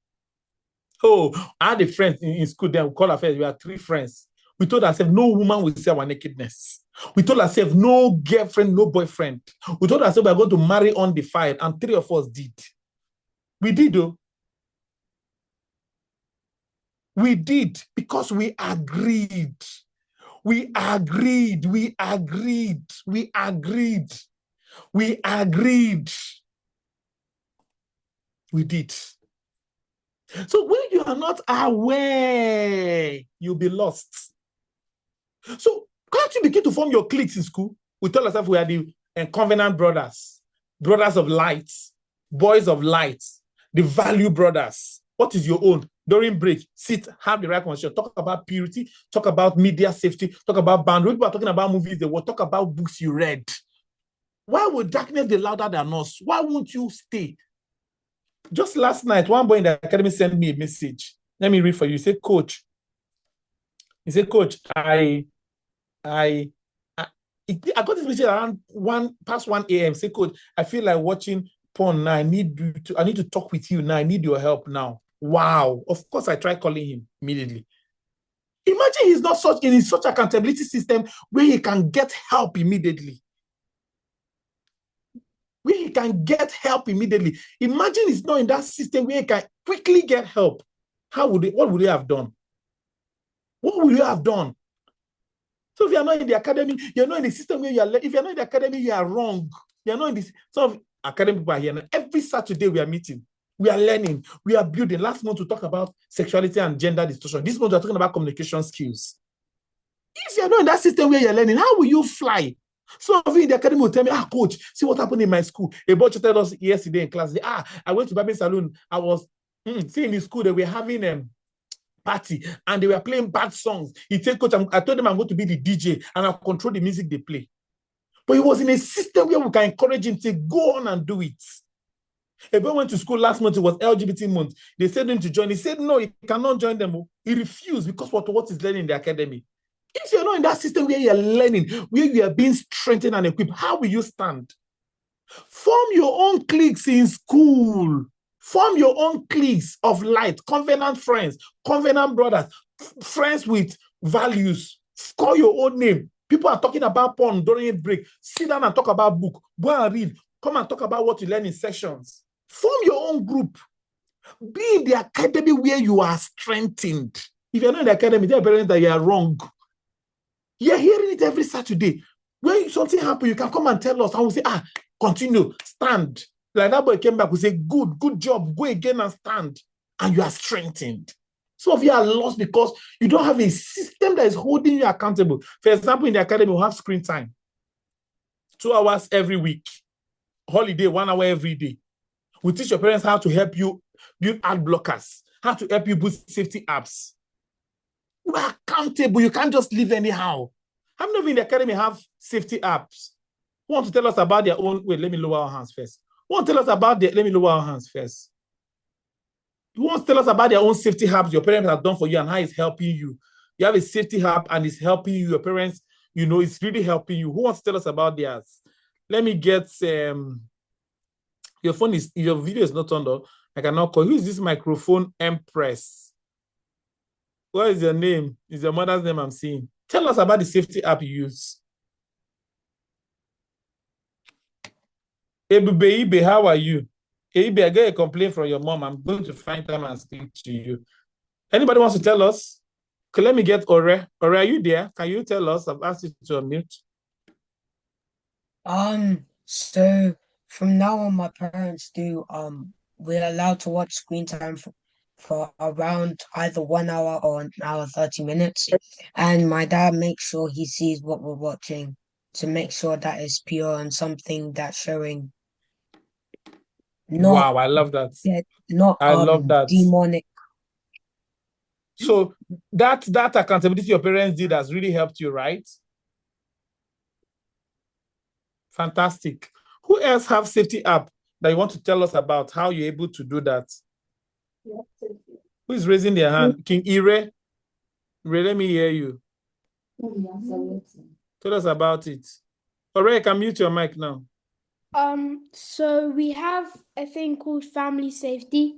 S2: Oh, I had a friend in school, then we call ourselves, we had 3 friends. We told ourselves, no woman will see our nakedness. We told ourselves, no girlfriend, no boyfriend. We told ourselves we are going to marry undefiled, and 3 of us did. We did, though. We did, because we agreed. We agreed. We agreed. We agreed. We agreed. We did. So when you are not aware, you'll be lost. So can't you begin to form your cliques in school? We tell ourselves we are the covenant brothers, brothers of light, boys of light, the value brothers. What is your own? During break, sit, have the right conversation. Talk about purity, talk about media safety, talk about boundaries. People are talking about movies, they will talk about books you read. Why would darkness be louder than us? Why won't you stay? Just last night, one boy in the academy sent me a message. Let me read for you. He said, Coach, He said, Coach, I I got this message around 1 a.m. Say, Coach, I feel like watching porn now. I need to talk with you now. I need your help now. Wow. Of course, I tried calling him immediately. Imagine he's not in such accountability system where he can get help immediately. Where he can get help immediately. Imagine he's not in that system where he can quickly get help. What would he have done? What would you have done? So if you're not in the academy, you're not in the system where if you're not in the academy, you are wrong. You're not in this. Some of academic people are here now. Every Saturday we are meeting. We are learning. We are building. Last month we talked about sexuality and gender distortion. This month we're talking about communication skills. If you're not in that system where you're learning, how will you fly? Some of you in the academy will tell me, coach, see what happened in my school. A boy told us yesterday in class, I went to Babin Saloon. I was seeing in school that we're having party and they were playing bad songs. He said, Coach, I told them I'm going to be the DJ and I'll control the music they play. But he was in a system where we can encourage him to go on and do it. A boy went to school last month, it was LGBT month. They said him to join. He said, no, he cannot join them. He refused because what he's learning in the academy. If you're not in that system where you're learning, where you are being strengthened and equipped, how will you stand? Form your own cliques in school. Form your own cliques of light, covenant friends, covenant brothers, friends with values. Call your own name. People are talking about porn during a break. Sit down and talk about book. Go and read. Come and talk about what you learn in sessions. Form your own group. Be in the academy where you are strengthened. If you're not in the academy, there are parents that you are wrong. You're hearing it every Saturday. When something happens, you can come and tell us. I will say, continue, stand. Like that boy came back, we say, good job, go again and stand. And you are strengthened. Some of you are lost because you don't have a system that is holding you accountable. For example, in the academy, we have screen time. 2 hours every week. Holiday, 1 hour every day. We teach your parents how to help you build ad blockers, how to help you boost safety apps. You are accountable. You can't just live anyhow. How many of you in the academy have safety apps? Who want to tell us about their own? Wait, let me lower our hands first. Who want to tell us about let me lower our hands first. Who wants to tell us about their own safety apps your parents have done for you and how it's helping you? You have a safety app and it's helping you. Your parents, it's really helping you. Who wants to tell us about theirs? Let me get your video is not turned on. I cannot call. Who is this microphone Empress? What is your name? Is your mother's name I'm seeing? Tell us about the safety app you use. Ebube, how are you? Ibe, I get a complaint from your mom. I'm going to find time and speak to you. Anybody wants to tell us? Okay, let me get Ore. Ore, are you there? Can you tell us? I've asked you to unmute.
S6: So from now on, my parents we're allowed to watch screen time for around either 1 hour or an hour 30 minutes. And my dad makes sure he sees what we're watching to make sure that it's pure and something that's showing
S2: Wow, I love that.
S6: I
S2: love that.
S6: Demonic.
S2: So that accountability your parents did has really helped you, right? Fantastic. Who else have safety app that you want to tell us about how you're able to do that? Who is raising their hand? King Ire? Let me hear you. Tell us about it. Alright, can mute your mic now.
S1: So we have a thing called family safety.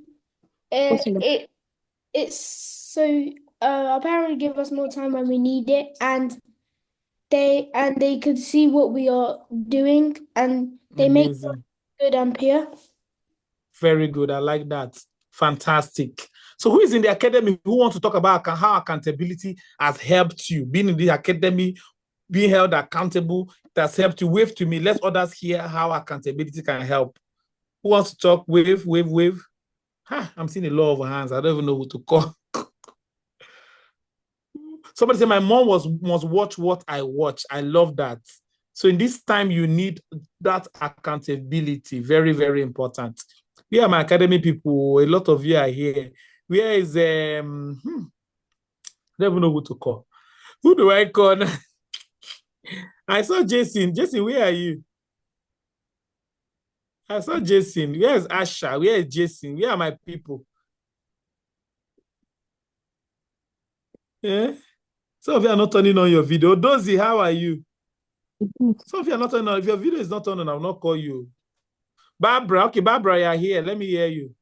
S1: It's so our parents give us more time when we need it, and they can see what we are doing, and they make it good and pure.
S2: Very good. I like that. Fantastic. So who is in the academy who wants to talk about how accountability has helped you? Being in the academy, being held accountable, that's helped you. Wave to me. Let others hear how accountability can help. Who wants to talk? Wave. I'm seeing a lot of hands. I don't even know who to call. Somebody said, my mom must watch what I watch. I love that. So in this time, you need that accountability. Very, very important. We are my academy people. A lot of you are here. Where is I don't even know who to call. Who do I call? I saw Jason. Jason, where are you? I saw Jason. Where is Asha? Where is Jason? Where are my people? Yeah. Some of you are not turning on your video. Dozy, how are you? Some of you are not turning on. If your video is not turning on, I will not call you. Barbara, okay, Barbara, you're here. Let me hear you.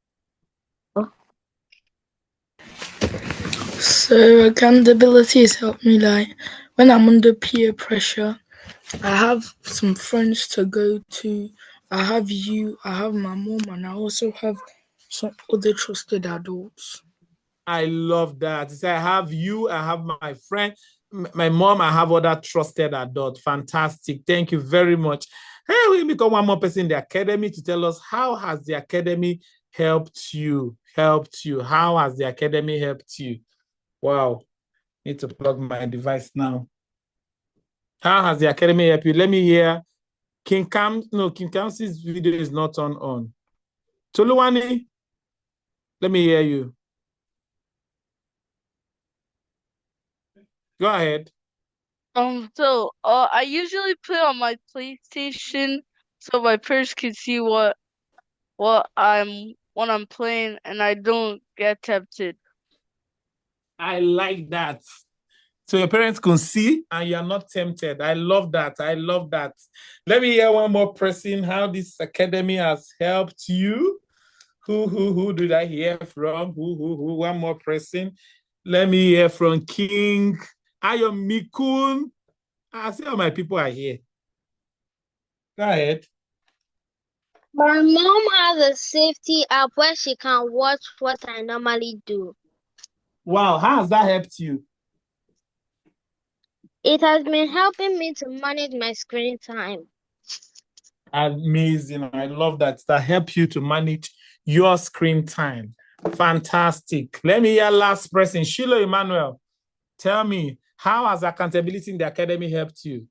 S3: So accountability has helped me, like when I'm under peer pressure. I have some friends to go to. I have you, I have my mom, and I also have some other trusted adults.
S2: I love that. It's, I have you, I have my friend, my mom, I have other trusted adults. Fantastic. Thank you very much. Hey, we become one more person in the academy to tell us how has the academy helped you? Helped you? How has the academy helped you? Wow. Need to plug my device now. How has the academy helped you? Let me hear. King Kamsi's video is not on. Toluwani, let me hear you. Go ahead.
S7: I usually play on my PlayStation so my parents can see what I'm playing and I don't get tempted.
S2: I like that. So your parents can see and you're not tempted. I love that. I love that. Let me hear one more person how this academy has helped you. Who did I hear from? Who? One more person. Let me hear from King Ayomikun. I see how my people are here. Go ahead.
S5: My mom has a safety app where she can watch what I normally do.
S2: Wow, how has that helped you?
S5: It has been helping me to manage my screen time.
S2: Amazing. I love that. That helps you to manage your screen time. Fantastic. Let me hear last person. Sheila Emmanuel, tell me, how has accountability in the academy helped you?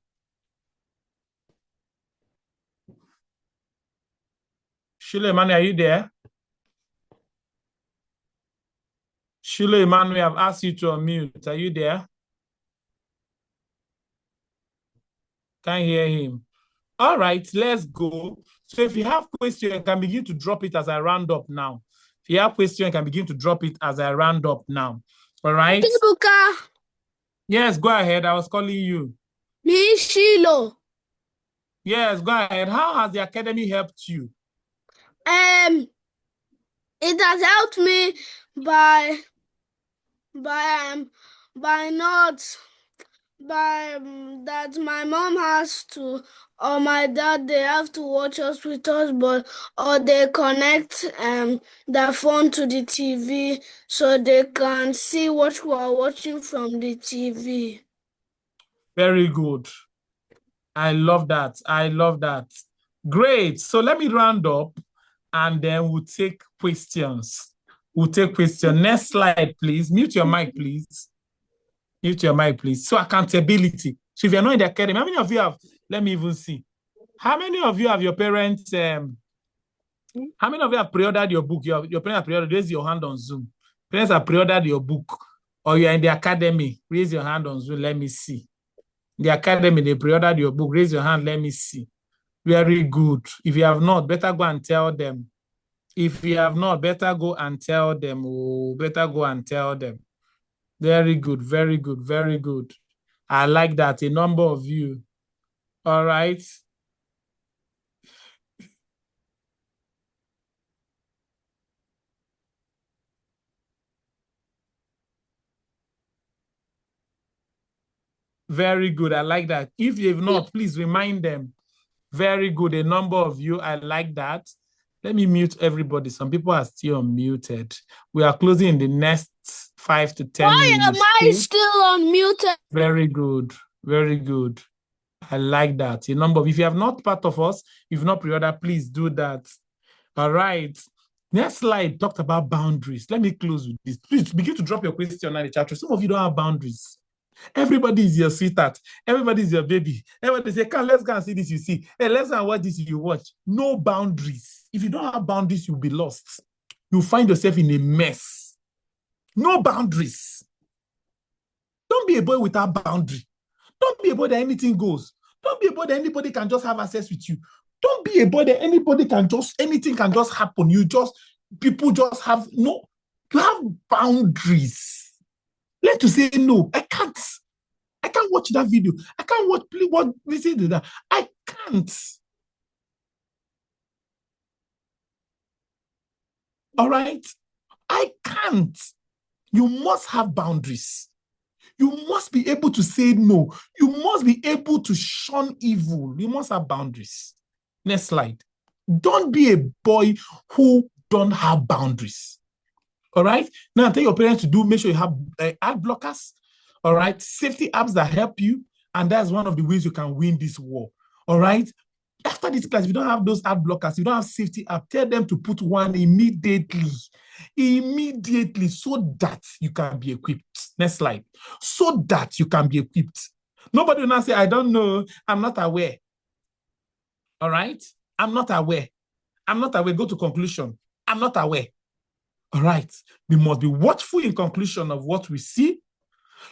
S2: Sheila Emmanuel, are you there? Sheila Emmanuel, I've asked you to unmute. Are you there? Can't hear him. All right, let's go. So if you have questions, you can begin to drop it as I round up now. If you have questions, you can begin to drop it as I round up now. All right? Yes, go ahead. I was calling you.
S4: Me, Shiloh.
S2: Yes, go ahead. How has the academy helped you?
S4: It has helped me by not that my mom has to or my dad they have to watch us with us, but or they connect their phone to the TV so they can see what we are watching from the TV.
S2: Very good. I love that. I love that. Great. So let me round up and then we'll take questions. We'll take questions. Next slide, please. Mute your mic, please. Mute your mic, please. So accountability. So if you're not in the academy, how many of you have, let me even see. How many of you have your parents, how many of you have pre-ordered your book? Your parents have pre-ordered, raise your hand on Zoom. Parents have pre-ordered your book or you're in the academy, raise your hand on Zoom, let me see. The academy, they pre-ordered your book, raise your hand, let me see. Very good. If you have not, better go and tell them. If you have not, better go and tell them. Oh, better go and tell them. Very good, very good, very good. I like that. A number of you. All right. Very good. I like that. If you've not, please remind them. Very good. A number of you. I like that. Let me mute everybody. Some people are still unmuted. We are closing in the next 5 to 10 minutes.
S4: Why am I still unmuted?
S2: Very good. Very good. I like that. A number of, if you have not part of us, if not pre-order, please do that. All right. Next slide talked about boundaries. Let me close with this. Please begin to drop your question in the chat. Some of you don't have boundaries. Everybody is your sweetheart. Everybody is your baby. Everybody say, come, let's go and see this, you see. Hey, let's go and watch this, you watch. No boundaries. If you don't have boundaries, you'll be lost. You'll find yourself in a mess. No boundaries. Don't be a boy without boundary. Don't be a boy that anything goes. Don't be a boy that anybody can just have access with you. Don't be a boy that anybody can just, anything can just happen. People just have, no, you have boundaries. Learn to say, no, I can't. can't watch that video. I can't watch, please, what, listen to that. I can't. All right? I can't. You must have boundaries. You must be able to say no. You must be able to shun evil. You must have boundaries. Next slide. Don't be a boy who don't have boundaries. All right? Now tell your parents to make sure you have ad blockers. All right? Safety apps that help you. And that's one of the ways you can win this war. All right? After this class, if you don't have those ad blockers, you don't have safety app, tell them to put one immediately, so that you can be equipped. Next slide. So that you can be equipped. Nobody will now say, I don't know, I'm not aware. All right? I'm not aware. I'm not aware. Go to conclusion. I'm not aware. All right. We must be watchful in conclusion of what we see.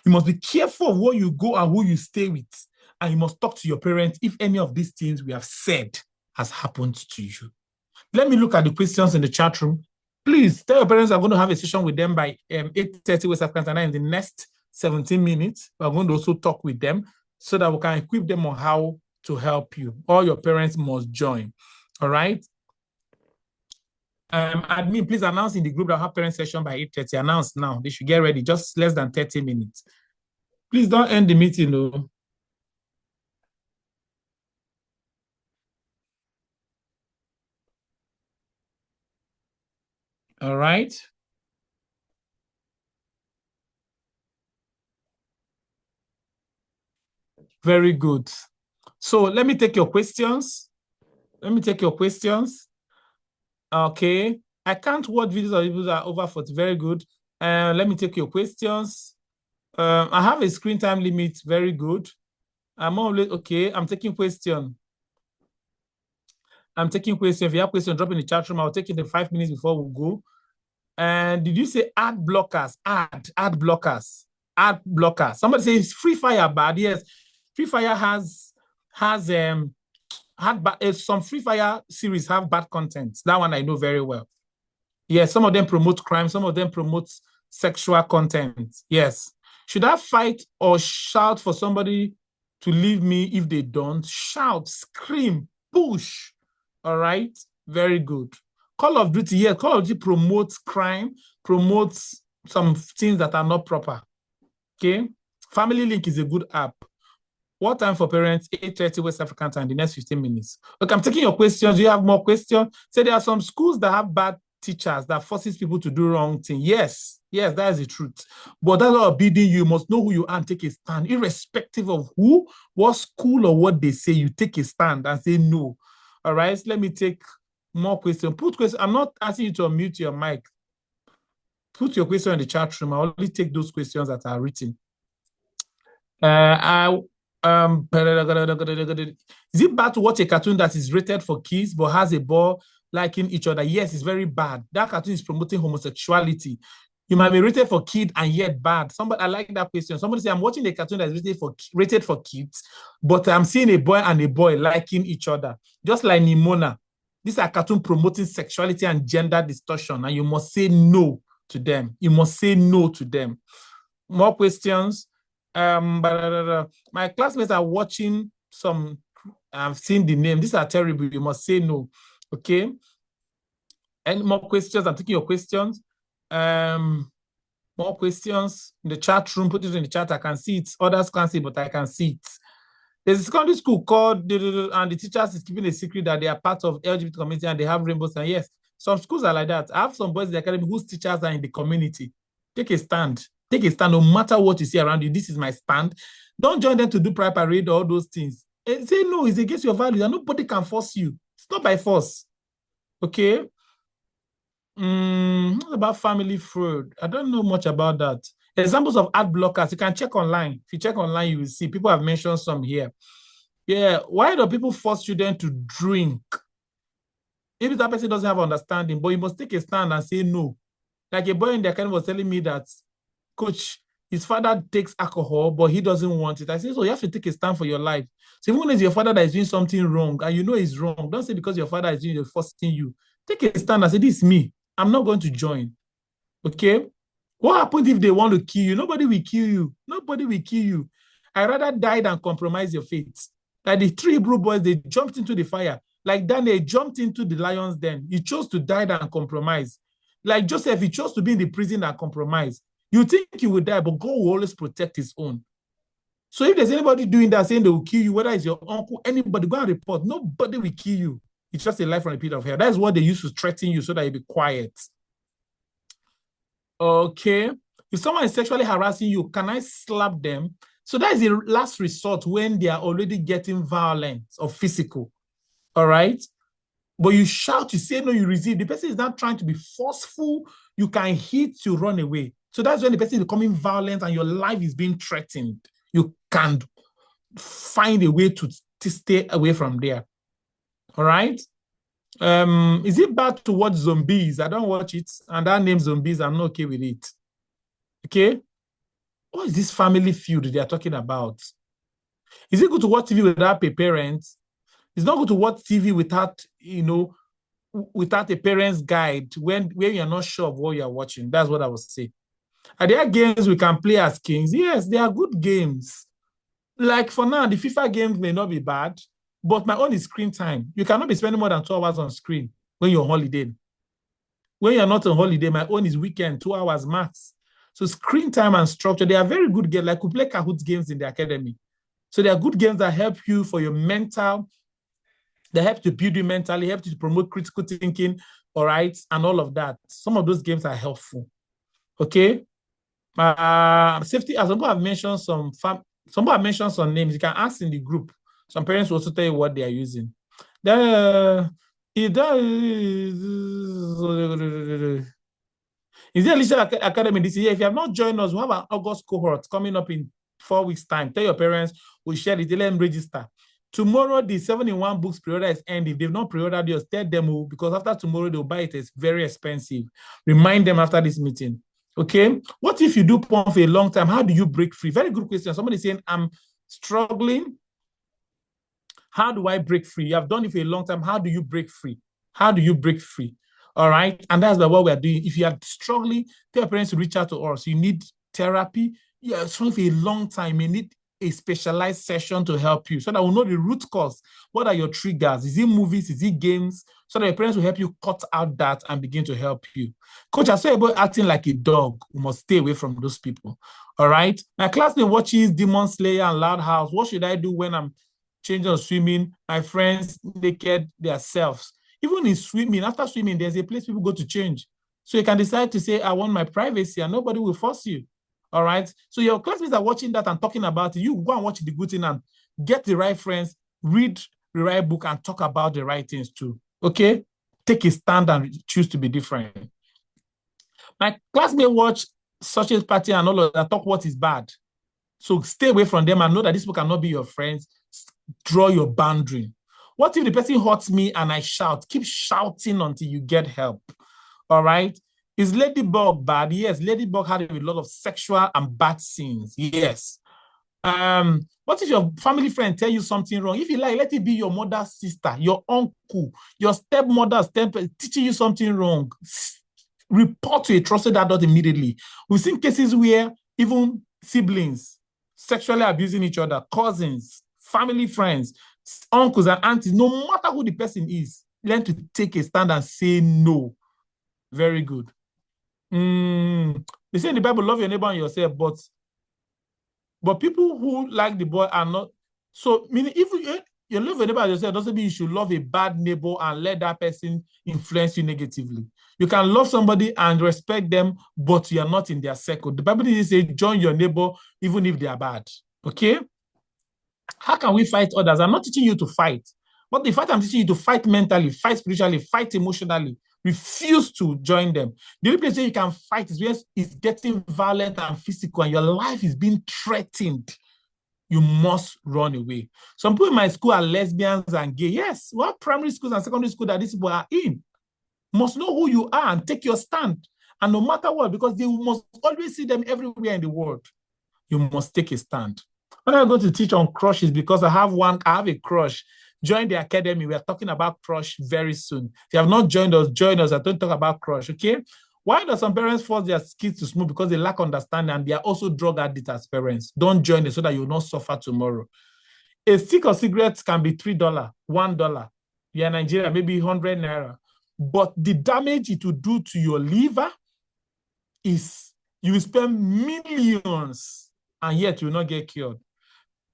S2: You must be careful of where you go and who you stay with. And you must talk to your parents if any of these things we have said has happened to you. Let me look at the questions in the chat room. Please tell your parents I'm going to have a session with them by 8:30 West African time in the next 17 minutes. We're going to also talk with them so that we can equip them on how to help you. All your parents must join. All right? Admin, please announce in the group that I have parent session by 8:30. Announce now. They should get ready. Just less than 30 minutes. Please don't end the meeting, though. All right. Very good. So let me take your questions. Okay. I can't watch videos of people that are over 40. Very good. Let me take your questions. I have a screen time limit. Very good. I'm always okay. I'm taking question. If you have question, drop in the chat room. I'll take it in 5 minutes before we go. And did you say ad blockers? Ad blockers. Somebody says Free Fire bad. Yes, Free Fire has some Free Fire series have bad content. That one I know very well. Yes, some of them promote crime. Some of them promote sexual content. Yes. Should I fight or shout for somebody to leave me if they don't? Shout, scream, push. All right. Very good. Call of Duty, yes. Call of Duty promotes crime, promotes some things that are not proper. Okay. Family Link is a good app. What time for parents? 8:30 West African time, the next 15 minutes. Okay, I'm taking your questions. Do you have more questions? Say there are some schools that have bad teachers that forces people to do wrong thing. Yes, that is the truth. But that's not bidding you. You must know who you are and take a stand, irrespective of who, what school, or what they say. You take a stand and say no. All right, let me take more questions. Put questions. I'm not asking you to unmute your mic. Put your question in the chat room. I only take those questions that are written. Is it bad to watch a cartoon that is rated for kids but has a ball liking each other? Yes, it's very bad. That cartoon is promoting homosexuality. You might be rated for kid and yet bad. I like that question. Somebody say, I'm watching a cartoon that's rated for kids, but I'm seeing a boy and a boy liking each other. Just like Nimona. These are cartoons promoting sexuality and gender distortion, and you must say no to them. More questions. My classmates are watching some. I've seen the name. These are terrible. You must say no. Okay. Any more questions? I'm taking your questions. More questions in the chat room. Put it in the chat. I can see it. Others can't see, but I can see it. There's a secondary school called, and the teachers is keeping a secret that they are part of LGBT community and they have rainbows. And yes, some schools are like that. I have some boys in the academy whose teachers are in the community. Take a stand. No matter what you see around you. This is my stand. Don't join them to do pride parade or all those things. Say no, it's against your values and nobody can force you. It's not by force. Okay? What about family fraud? I don't know much about that. Examples of ad blockers, you can check online. If you check online, you will see. People have mentioned some here. Yeah, why do people force children to drink? If that person doesn't have understanding, but you must take a stand and say no. Like a boy in the academy was telling me that, coach, his father takes alcohol, but he doesn't want it. I say, so you have to take a stand for your life. So even when it's your father that is doing something wrong, and you know it's wrong, don't say because your father is doing it, forcing you. Take a stand and say, this is me. I'm not going to join. Okay? What happens if they want to kill you? Nobody will kill you. I rather die than compromise your faith. Like the 3 Hebrew boys, they jumped into the fire. Like Daniel jumped into the lion's den. He chose to die than compromise. Like Joseph, he chose to be in the prison and compromise. You think you will die, but God will always protect his own. So if there's anybody doing that, saying they will kill you, whether it's your uncle, anybody, go and report. Nobody will kill you. It's just a life from the pit of hell. That's what they used to threaten you so that you be quiet. Okay. If someone is sexually harassing you, can I slap them? So that is the last resort when they are already getting violent or physical. All right. But you shout, you say no, you resist. The person is not trying to be forceful. You can hit to run away. So that's when the person is becoming violent and your life is being threatened. You can find a way to stay away from there. All right. Is it bad to watch zombies? I don't watch it. And that name zombies, I'm not okay with it. Okay. What is this family feud they are talking about? Is it good to watch TV without a parent? It's not good to watch TV without, without a parent's guide when you're not sure of what you're watching. That's what I would say. Are there games we can play as kings? Yes, they are good games. Like for now, the FIFA games may not be bad, but my own is screen time. You cannot be spending more than 2 hours on screen when you're on holiday. When you're not on holiday, my own is weekend, 2 hours max. So screen time and structure, they are very good games. Like we play Kahoot games in the academy. So they are good games that help you for your mental, they help to build you mentally, help you to promote critical thinking, all right, and all of that. Some of those games are helpful. Okay. Safety, as some people have mentioned some have mentioned some names. You can ask in the group. Some parents will also tell you what they are using. Then is there a Leadership Academy this year? If you have not joined us, we have an August cohort coming up in 4 weeks' time. Tell your parents, we share it, let them register. Tomorrow, the 7-in-1 books pre-order is ending. If they've not pre-ordered yours, tell them, because after tomorrow, they'll buy it. It's very expensive. Remind them after this meeting. Okay? What if you do porn for a long time? How do you break free? Very good question. Somebody saying, I'm struggling. How do I break free? You have done it for a long time. How do you break free? How do you break free? All right? And that's what we're doing. If you are struggling, tell your parents to reach out to us. You need therapy. You're struggling for a long time. You need a specialized session to help you so that we'll know the root cause. What are your triggers? Is it movies? Is it games? So that your parents will help you cut out that and begin to help you. Coach, I saw about acting like a dog. We must stay away from those people. All right? My classmate watches Demon Slayer and Loud House. What should I do when I'm changing or swimming? My friends naked themselves. Even in swimming, after swimming, there's a place people go to change. So you can decide to say, I want my privacy, and nobody will force you. All right. So your classmates are watching that and talking about it. You go and watch the good thing and get the right friends, read the right book, and talk about the right things too. Okay. Take a stand and choose to be different. My classmates watch Social Party and all of that, talk what is bad. So stay away from them and know that these people cannot be your friends. Draw your boundary. What if the person hurts me and I shout? Keep shouting until you get help. All right. Is Ladybug bad? Yes, Ladybug had a lot of sexual and bad scenes. Yes. What if your family friend tell you something wrong? If you like, let it be your mother's sister, your uncle, your stepmother's teaching you something wrong. Report to a trusted adult immediately. We've seen cases where even siblings sexually abusing each other, cousins, family friends, uncles and aunties, no matter who the person is, learn to take a stand and say no. Very good. They say in the Bible, love your neighbor and yourself, but people who like the boy are not. So, meaning if you love your neighbor and yourself, doesn't mean you should love a bad neighbor and let that person influence you negatively. You can love somebody and respect them, but you are not in their circle. The Bible didn't say join your neighbor even if they are bad. Okay? How can we fight others? I'm not teaching you to fight, but the fact I'm teaching you to fight mentally, fight spiritually, fight emotionally. Refuse to join them. The only place where you can fight is when it's getting violent and physical and your life is being threatened. You must run away. Some people in my school are lesbians and gay. Yes, what primary schools and secondary schools that these people are in must know who you are and take your stand. And no matter what, because they must always see them everywhere in the world, you must take a stand. When I'm going to teach on crushes, because I have a crush. Join the academy. We are talking about crush very soon. If you have not joined us, join us. I don't talk about crush, okay? Why do some parents force their kids to smoke? Because they lack understanding and they are also drug addicts as parents. Don't join it so that you will not suffer tomorrow. A stick of cigarettes can be $3, $1. You're in Nigeria, maybe 100 naira. But the damage it will do to your liver is you will spend millions and yet you will not get cured.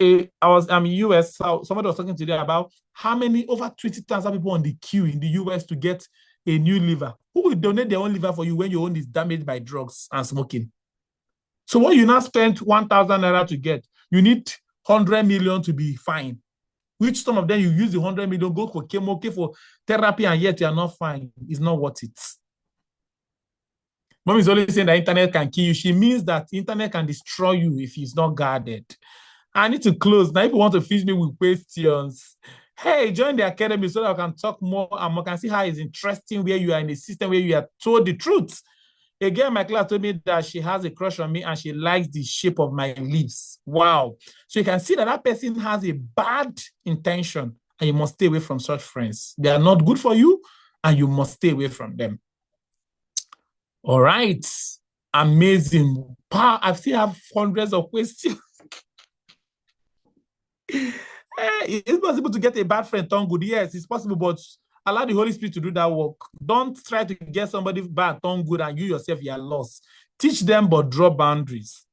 S2: I'm in US, so somebody was talking today about how many, over 20,000 people on the queue in the US to get a new liver. Who will donate their own liver for you when your own is damaged by drugs and smoking? So what you now spent 1,000 naira to get, you need 100 million to be fine. Which some of them you use the 100 million, go for chemo, for therapy, and yet you are not fine. It's not worth it. Mom is always saying that internet can kill you. She means that internet can destroy you if it's not guarded. I need to close. Now, if you want to feed me with questions, hey, join the academy so that I can talk more and I can see how it's interesting where you are in a system where you are told the truth. Again, my class told me that she has a crush on me and she likes the shape of my lips. Wow. So you can see that that person has a bad intention and you must stay away from such friends. They are not good for you and you must stay away from them. All right. Amazing. I still have hundreds of questions. It's possible to get a bad friend turn good. Yes, it's possible, but allow the Holy Spirit to do that work. Don't try to get somebody bad turn good and you yourself, you are lost. Teach them, but draw boundaries.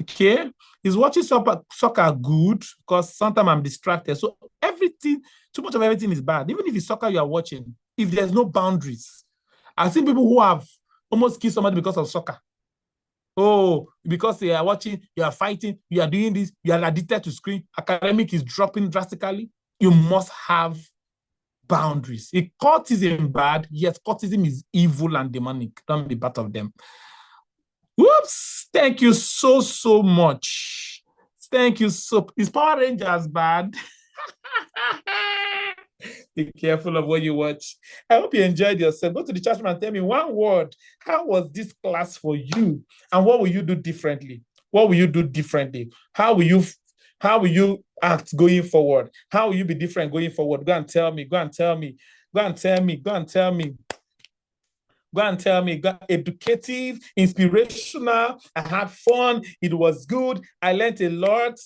S2: Okay? Is watching soccer good? Because sometimes I'm distracted. So everything, too much of everything is bad. Even if it's soccer you are watching, if there's no boundaries. I've seen people who have almost killed somebody because of soccer. Oh, because they are watching, you are fighting, you are doing this, you are addicted to screen, academic is dropping drastically. You must have boundaries. If cultism bad, yes, cultism is evil and demonic. Don't be part of them. Whoops! Thank you so much. Thank you so. Is Power Rangers bad? Be careful of what you watch. I hope you enjoyed yourself. Go to the chat room and tell me one word. How was this class for you? And what will you do differently? What will you do differently? How will you act going forward? How will you be different going forward? Go and tell me. Go and tell me. Go and tell me. Go and tell me. Go and tell me. Educative, inspirational. I had fun. It was good. I learned a lot.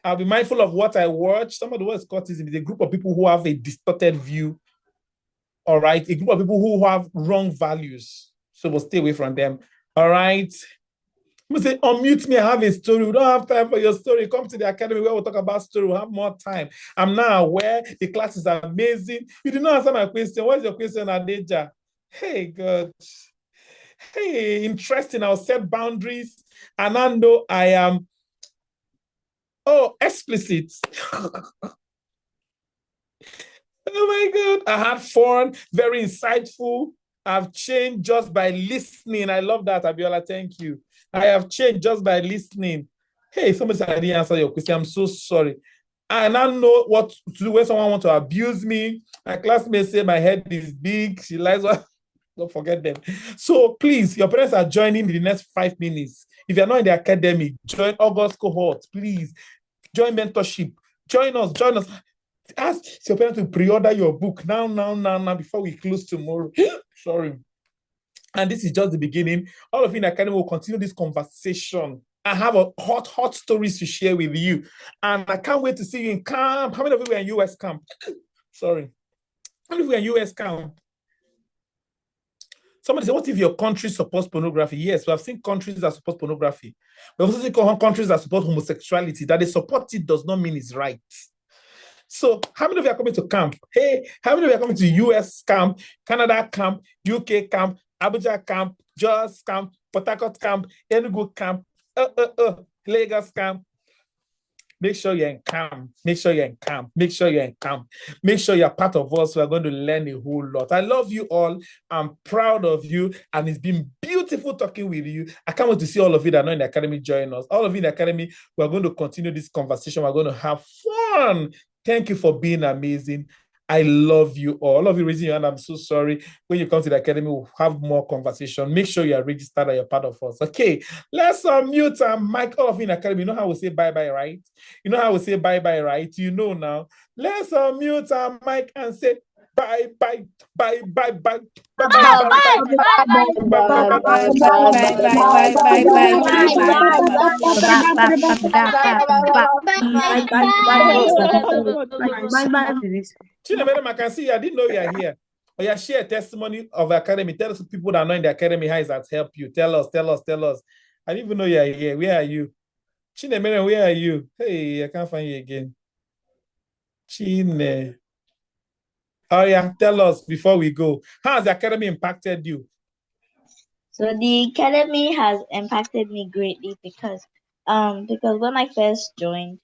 S2: I'll be mindful of what I watch. Some of the words cultism is a group of people who have a distorted view. All right. A group of people who have wrong values. So we'll stay away from them. All right. We say, unmute me. I have a story. We don't have time for your story. Come to the academy where we'll talk about story. We'll have more time. I'm now aware the class is amazing. You did not answer my question. What is your question, Adeja? Hey, God. Hey, interesting. I'll set boundaries. And I know I am explicit. Oh my God. I had fun, very insightful. I've changed just by listening. I love that, Abiola. Thank you. I have changed just by listening. Hey, somebody said I didn't answer your question. I'm so sorry. I now know what to do when someone wants to abuse me. My classmates say my head is big. She lies. Don't forget them. So please, your parents are joining in the next 5 minutes. If you're not in the academy, join August cohort. Please join mentorship. Join us. Ask your parents to pre-order your book now, before we close tomorrow. Sorry. And this is just the beginning. All of you in the academy will continue this conversation. I have a hot stories to share with you. And I can't wait to see you in camp. How many of you were in US camp? Sorry. How many of you were in US camp? Somebody said, what if your country supports pornography? Yes, we have seen countries that support pornography. We have also seen countries that support homosexuality. That they support it does not mean it's right. So how many of you are coming to camp? Hey, how many of you are coming to US camp, Canada camp, UK camp, Abuja camp, Jos camp, Port Harcourt camp, Enugu camp, Lagos camp? Make sure you're in camp. Make sure you're in camp. Make sure you're in camp. Make sure you're part of us. We're going to learn a whole lot. I love you all. I'm proud of you. And it's been beautiful talking with you. I can't wait to see all of you that are not in the academy join us. All of you in the academy, we're going to continue this conversation. We're going to have fun. Thank you for being amazing. I love you all. All of you raising your hand, I'm so sorry. When you come to the academy, we'll have more conversation. Make sure you are registered and you're part of us. Okay, let's unmute and mic. All of you in the academy, you know how we say bye-bye, right? You know how we say bye-bye, right? You know now. Let's unmute our mic and say bye, bye, bye, bye, bye. Madam, I can see you. I didn't know you are here. Oh, yeah, share a testimony of the academy. Tell us people that know in the academy how it has helped you. Tell us. I didn't even know you are here. Where are you? Chinemere, where are you? Hey, I can't find you again. Chine. Oh yeah, tell us before we go. How has the academy impacted you?
S8: So the academy has impacted me greatly because when I first joined,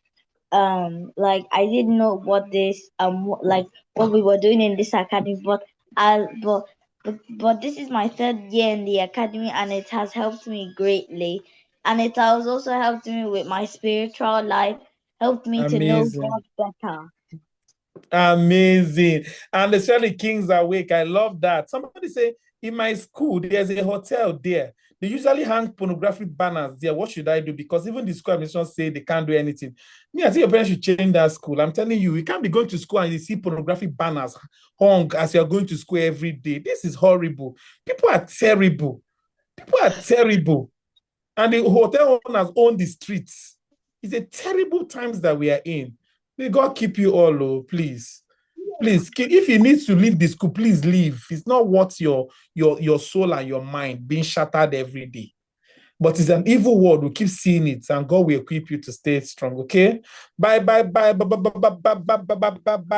S8: like I didn't know what this like what we were doing in this academy, but I but this is my third year in the academy, and it has helped me greatly, and it has also helped me with my spiritual life, helped me to know
S2: Amazing.
S8: God better.
S2: Amazing. And especially Kings Awake. I love that. Somebody say, in my school, there's a hotel there. They usually hang pornography banners there. What should I do? Because even the school administration say they can't do anything. Me, I think your parents should change that school. I'm telling you, you can't be going to school and you see pornography banners hung as you're going to school every day. This is horrible. People are terrible. And the hotel owners own the streets. It's a terrible times that we are in. May God keep you all, oh, please. Please, if you need to leave the school, please leave. It's not worth your soul and your mind being shattered every day. But it's an evil world. We keep seeing it, and God will equip you to stay strong. Okay? Bye, bye, bye, bye, bye, bye, bye, bye, bye, bye, bye, bye.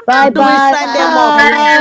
S8: Bye bye.